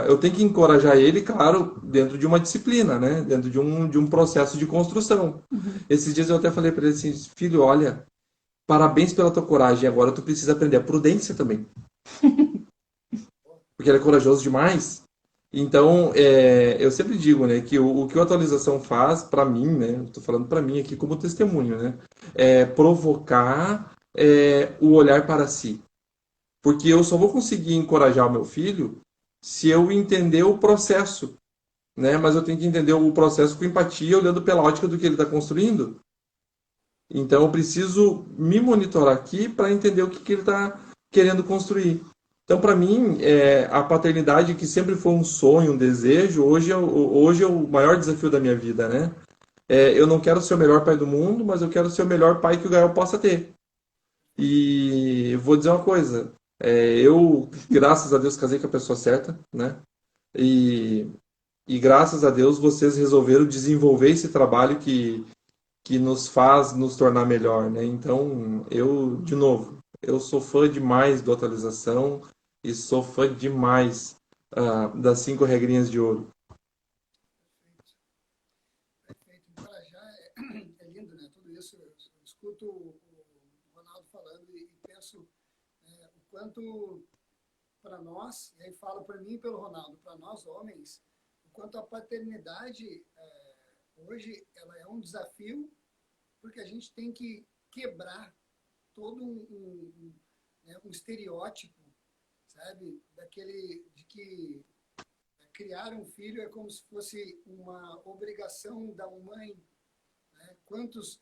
Eu tenho que encorajar ele, claro, dentro de uma disciplina, né? Dentro de um processo de construção. Esses dias eu até falei para ele assim, filho, olha, parabéns pela tua coragem. Agora tu precisa aprender a prudência também. Porque ele é corajoso demais. Então, eu sempre digo, né, que o que a atualização faz para mim, né, estou falando para mim aqui como testemunho, né, é provocar o olhar para si. Porque eu só vou conseguir encorajar o meu filho se eu entender o processo, né, mas eu tenho que entender o processo com empatia, olhando pela ótica do que ele está construindo. Então, eu preciso me monitorar aqui para entender o que ele está querendo construir. Então, para mim, a paternidade, que sempre foi um sonho, um desejo, hoje é o maior desafio da minha vida, né? Eu não quero ser o melhor pai do mundo, mas eu quero ser o melhor pai que o Gael possa ter. E vou dizer uma coisa, eu, graças a Deus, casei com a pessoa certa, né? E, e graças a Deus vocês resolveram desenvolver esse trabalho que nos faz nos tornar melhor, né? Então, de novo, eu sou fã demais do Atualização e sou fã demais das 5 regrinhas de ouro. Perfeito. Encorajar é lindo, né? Tudo isso. Eu escuto o Ronaldo falando e penso o quanto para nós, e aí falo para mim e pelo Ronaldo, para nós homens, o quanto a paternidade hoje ela é um desafio, porque a gente tem que quebrar todo né, um estereótipo, sabe, daquele de que criar um filho é como se fosse uma obrigação da mãe, né? Quantos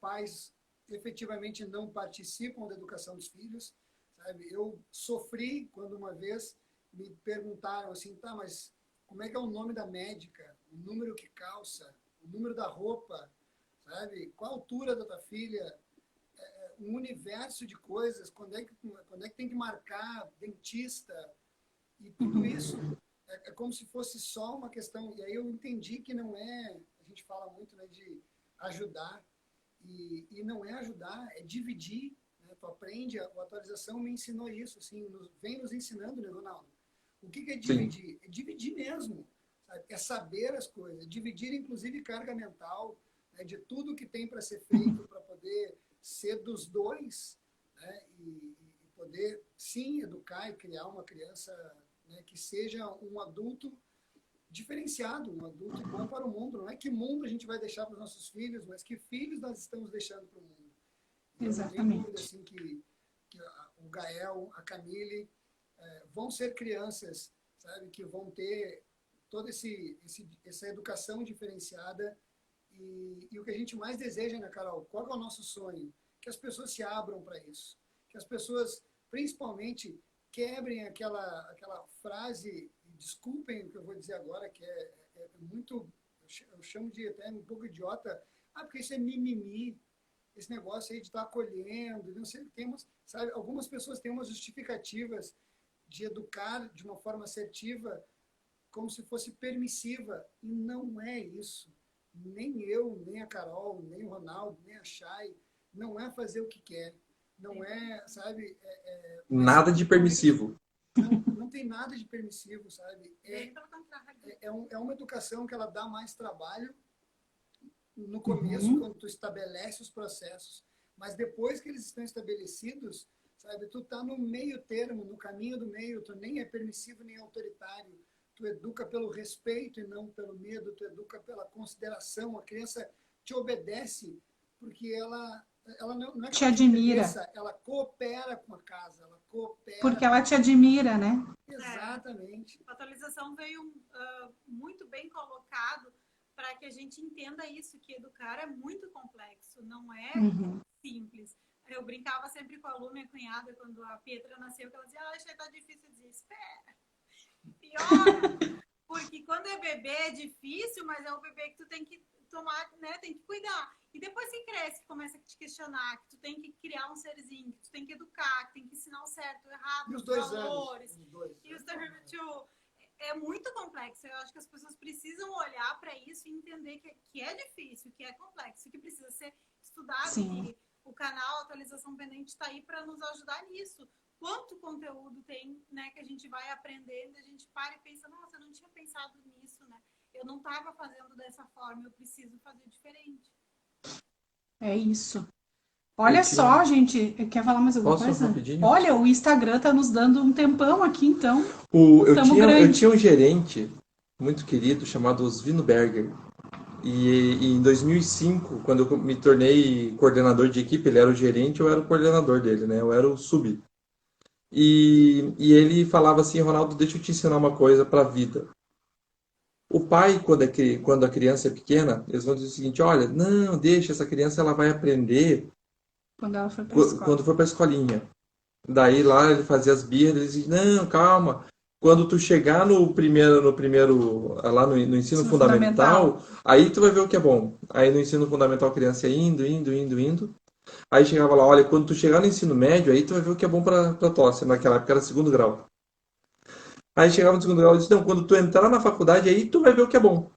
pais efetivamente não participam da educação dos filhos, sabe? Eu sofri quando uma vez me perguntaram assim, tá, mas como é que é o nome da médica, o número que calça, o número da roupa, sabe? Qual a altura da tua filha? Um universo de coisas, quando é que tem que marcar dentista, e tudo isso é como se fosse só uma questão. E aí eu entendi que não é, a gente fala muito, né, de ajudar, e não é ajudar, é dividir. Né? Tu aprende, a atualização me ensinou isso, assim, vem nos ensinando, né, Ronaldo? O que é dividir? Sim. É dividir mesmo, sabe? É saber as coisas, dividir inclusive carga mental, né, de tudo que tem para ser feito para poder ser dos dois, né, e poder sim educar e criar uma criança, né, que seja um adulto diferenciado, um adulto bom para o mundo. Não é que mundo a gente vai deixar para os nossos filhos, mas que filhos nós estamos deixando para o mundo. Então, exatamente. Não tenho dúvida assim, que o Gael, a Camille, vão ser crianças, sabe, que vão ter toda essa educação diferenciada. E o que a gente mais deseja, né, Carol? Qual é o nosso sonho? Que as pessoas se abram para isso. Que as pessoas, principalmente, quebrem aquela frase, desculpem o que eu vou dizer agora, que é muito, eu chamo de até um pouco idiota, porque isso é mimimi, esse negócio aí de estar acolhendo, não sei, sabe, algumas pessoas têm umas justificativas de educar de uma forma assertiva, como se fosse permissiva, e não é isso. Nem eu, nem a Carol, nem o Ronaldo, nem a Chay, não é fazer o que quer. Não é, sabe... nada de permissivo. Não tem nada de permissivo, sabe? É uma educação que ela dá mais trabalho no começo, quando tu estabelece os processos. Mas depois que eles estão estabelecidos, sabe? Tu tá no meio termo, no caminho do meio. Tu nem é permissivo, nem autoritário. Tu educa pelo respeito e não pelo medo. Tu educa pela consideração. A criança te obedece porque ela não é que Te ela admira. obedeça, ela coopera com a casa, ela coopera. Porque ela te admira, né? Exatamente. A atualização veio muito bem colocado para que a gente entenda isso, que educar é muito complexo, não é simples. Eu brincava sempre com a Lu, minha cunhada, quando a Pietra nasceu, que ela dizia, tá difícil. Eu dizia, espera, pior. Porque quando é bebê é difícil, mas é o bebê que tu tem que tomar, né? Tem que cuidar. E depois que cresce, que começa a te questionar, que tu tem que criar um serzinho, que tu tem que educar, que tem que ensinar o certo, o errado, E os os 2 valores. anos. E os é muito complexo. Eu acho que as pessoas precisam olhar para isso e entender que é difícil, que é complexo, que precisa ser estudado. Sim. E o canal Atualização Pendente está aí para nos ajudar nisso. Quanto conteúdo tem, né, que a gente vai aprendendo, a gente para e pensa, nossa, eu não tinha pensado nisso, né? Eu não estava fazendo dessa forma, eu preciso fazer diferente. É isso. Olha só, gente, quer falar mais alguma coisa? Rapidinho? Olha, o Instagram tá nos dando um tempão aqui, então. Eu tinha um gerente muito querido chamado Osvino Berger. E em 2005, quando eu me tornei coordenador de equipe, ele era o gerente, eu era o coordenador dele, né? Eu era o sub. E ele falava assim, Ronaldo, deixa eu te ensinar uma coisa para a vida. O pai, quando a criança é pequena, eles vão dizer o seguinte, olha, não, deixa, essa criança ela vai aprender Quando ela for pra escola. quando for para a escolinha. Daí lá ele fazia as birras, ele dizia, não, calma. Quando tu chegar no primeiro lá no ensino fundamental, aí tu vai ver o que é bom. Aí no ensino fundamental a criança ia indo. Aí chegava lá, olha, quando tu chegar no ensino médio, aí tu vai ver o que é bom para tosse. Naquela época era segundo grau. Aí chegava no segundo grau e disse, não, quando tu entrar na faculdade, aí tu vai ver o que é bom.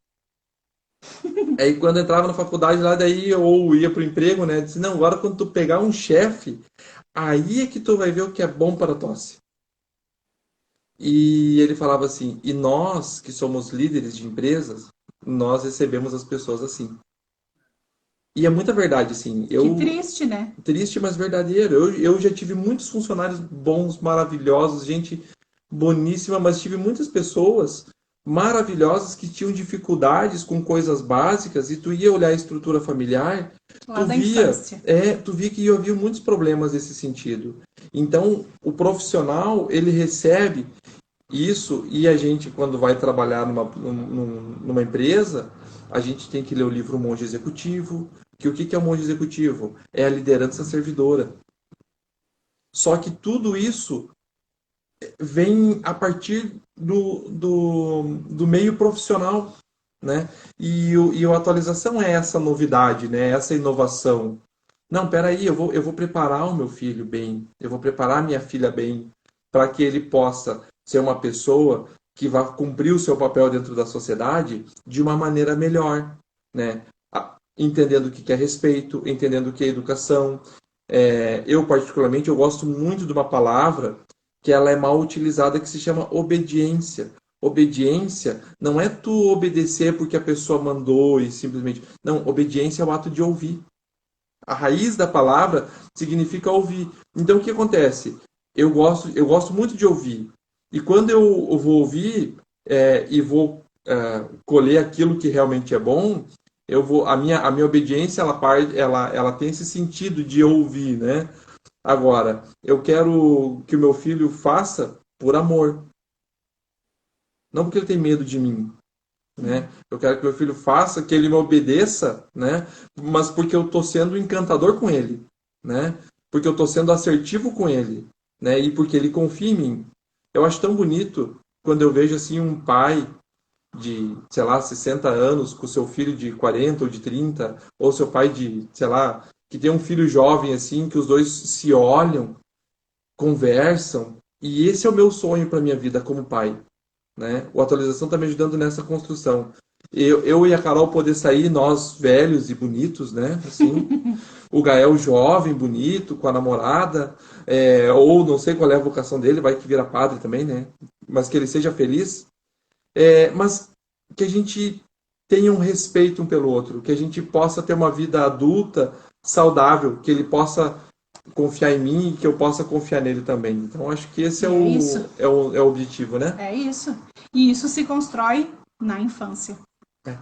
Aí quando entrava na faculdade lá, daí ou ia pro emprego, né? Disse, não, agora quando tu pegar um chefe, aí é que tu vai ver o que é bom para tosse. E ele falava assim, e nós que somos líderes de empresas, nós recebemos as pessoas assim. E é muita verdade, assim. Que triste, né? Triste, mas verdadeiro. Eu já tive muitos funcionários bons, maravilhosos, gente boníssima, mas tive muitas pessoas maravilhosas que tinham dificuldades com coisas básicas e tu ia olhar a estrutura familiar, Lá da infância. tu via que havia muitos problemas nesse sentido. Então, o profissional, ele recebe isso e a gente, quando vai trabalhar numa empresa, a gente tem que ler o livro Monge Executivo, que o que é o monge executivo? É a liderança servidora. Só que tudo isso vem a partir do meio profissional, né? E a atualização é essa novidade, né? Essa inovação. Não, peraí, eu vou preparar o meu filho bem, eu vou preparar minha filha bem, para que ele possa ser uma pessoa que vai cumprir o seu papel dentro da sociedade de uma maneira melhor, né? Entendendo o que é respeito, entendendo o que é educação. Eu, particularmente, eu gosto muito de uma palavra que ela é mal utilizada, que se chama obediência. Obediência não é tu obedecer porque a pessoa mandou e simplesmente... Não, obediência é o ato de ouvir. A raiz da palavra significa ouvir. Então, o que acontece? Eu gosto muito de ouvir. E quando eu vou ouvir e vou colher aquilo que realmente é bom... a minha obediência ela tem esse sentido de ouvir, né? Agora, eu quero que o meu filho faça por amor. Não porque ele tem medo de mim, né? Eu quero que meu filho faça, que ele me obedeça, né? Mas porque eu estou sendo encantador com ele, né? Porque eu estou sendo assertivo com ele, né? E porque ele confia em mim. Eu acho tão bonito quando eu vejo assim um pai de, sei lá, 60 anos com seu filho de 40 ou de 30, ou seu pai de, sei lá, que tem um filho jovem assim, que os dois se olham, conversam, e esse é o meu sonho para minha vida como pai, né? O Atualização está me ajudando nessa construção. Eu e a Carol poder sair, nós velhos e bonitos, né? Assim, o Gael jovem, bonito, com a namorada, ou não sei qual é a vocação dele, vai que vira padre também, né? Mas que ele seja feliz. Mas que a gente tenha um respeito um pelo outro, que a gente possa ter uma vida adulta saudável, que ele possa confiar em mim e que eu possa confiar nele também. Então, acho que esse é o objetivo, né? É isso. E isso se constrói na infância.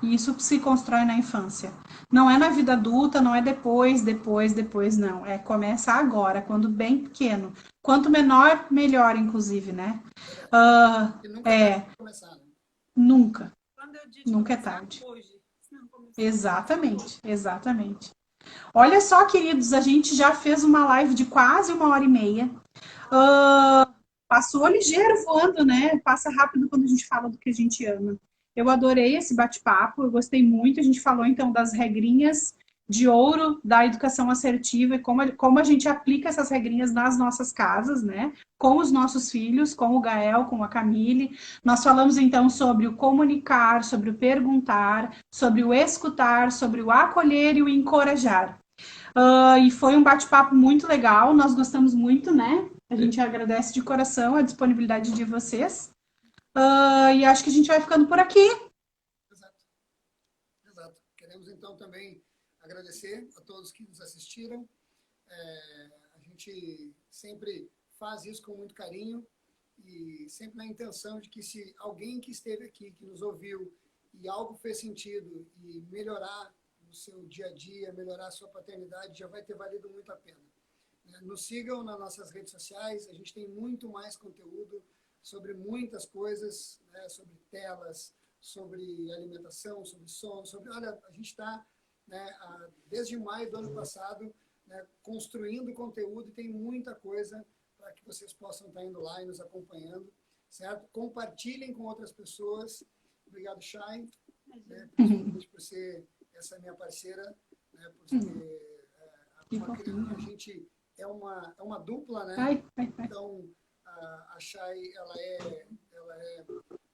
E isso se constrói na infância. Não é na vida adulta, não é depois, não. É começa agora, quando bem pequeno. Quanto menor, melhor, inclusive, né? E nunca é tarde para começar, né? Nunca, Quando eu digo nunca é começar, tarde. hoje. Se não começar, Exatamente, exatamente. Olha só, queridos, a gente já fez uma live de quase 1h30. Passou ligeiro voando, né? Passa rápido quando a gente fala do que a gente ama. Eu adorei esse bate-papo, eu gostei muito. A gente falou então das regrinhas de ouro da educação assertiva e como a gente aplica essas regrinhas nas nossas casas, né? Com os nossos filhos, com o Gael, com a Camille. Nós falamos então sobre o comunicar, sobre o perguntar, sobre o escutar, sobre o acolher e o encorajar. E foi um bate-papo muito legal, nós gostamos muito, né? A gente agradece de coração a disponibilidade de vocês. E acho que a gente vai ficando por aqui. Exato. Exato. Queremos, então, também agradecer a todos que nos assistiram. A gente sempre faz isso com muito carinho e sempre na intenção de que se alguém que esteve aqui, que nos ouviu e algo fez sentido e melhorar o seu dia a dia, melhorar a sua paternidade, já vai ter valido muito a pena. Nos sigam nas nossas redes sociais, a gente tem muito mais conteúdo sobre muitas coisas, né, sobre telas, sobre alimentação, sobre som, olha, a gente está, né, desde maio do ano passado, né, construindo conteúdo e tem muita coisa para que vocês possam estar indo lá e nos acompanhando, certo? Compartilhem com outras pessoas. Obrigado, Chay, né, principalmente por ser essa minha parceira, né, por ser a gente é uma dupla, né? Então, a Chay, ela é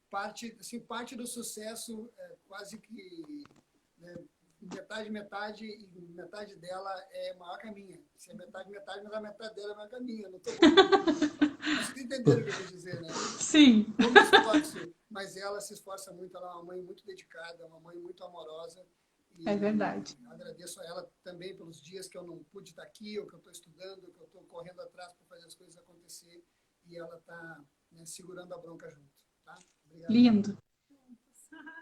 parte do sucesso, quase que, né, metade, e metade dela é maior que a minha. Se é metade, mas a metade dela é maior que a minha. Não estou Vocês entenderam o que eu quis dizer, né? Sim. Eu me esforço, mas ela se esforça muito, ela é uma mãe muito dedicada, uma mãe muito amorosa. E é verdade. agradeço a ela também pelos dias que eu não pude estar aqui, ou que eu estou estudando, ou que eu estou correndo atrás para fazer as coisas acontecer. E ela está, né, segurando a bronca junto. Tá? Obrigado. Lindo.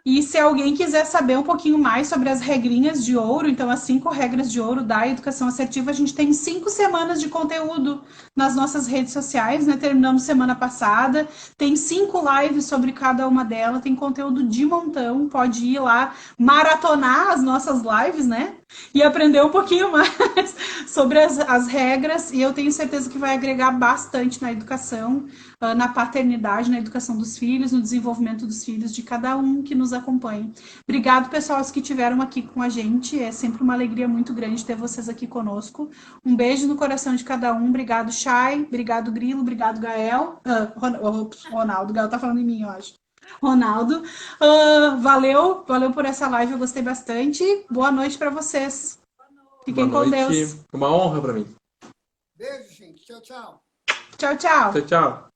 E se alguém quiser saber um pouquinho mais sobre as regrinhas de ouro, então as 5 regras de ouro da educação assertiva, a gente tem 5 semanas de conteúdo nas nossas redes sociais, né? Terminamos semana passada, tem 5 lives sobre cada uma delas, tem conteúdo de montão, pode ir lá maratonar as nossas lives, né? E aprender um pouquinho mais sobre as regras, e eu tenho certeza que vai agregar bastante na educação, na paternidade, na educação dos filhos, no desenvolvimento dos filhos de cada um que nos acompanha. Obrigado, pessoal, que estiveram aqui com a gente. É sempre uma alegria muito grande ter vocês aqui conosco. Um beijo no coração de cada um. Obrigado, Chay. Obrigado, Grilo. Obrigado, Gael. Ronaldo. Gael tá falando em mim, eu acho. Ronaldo. Valeu por essa live. Eu gostei bastante. Boa noite para vocês. Fiquem com Deus. Uma honra para mim. Beijo, gente. Tchau, tchau. Tchau, tchau. Tchau, tchau.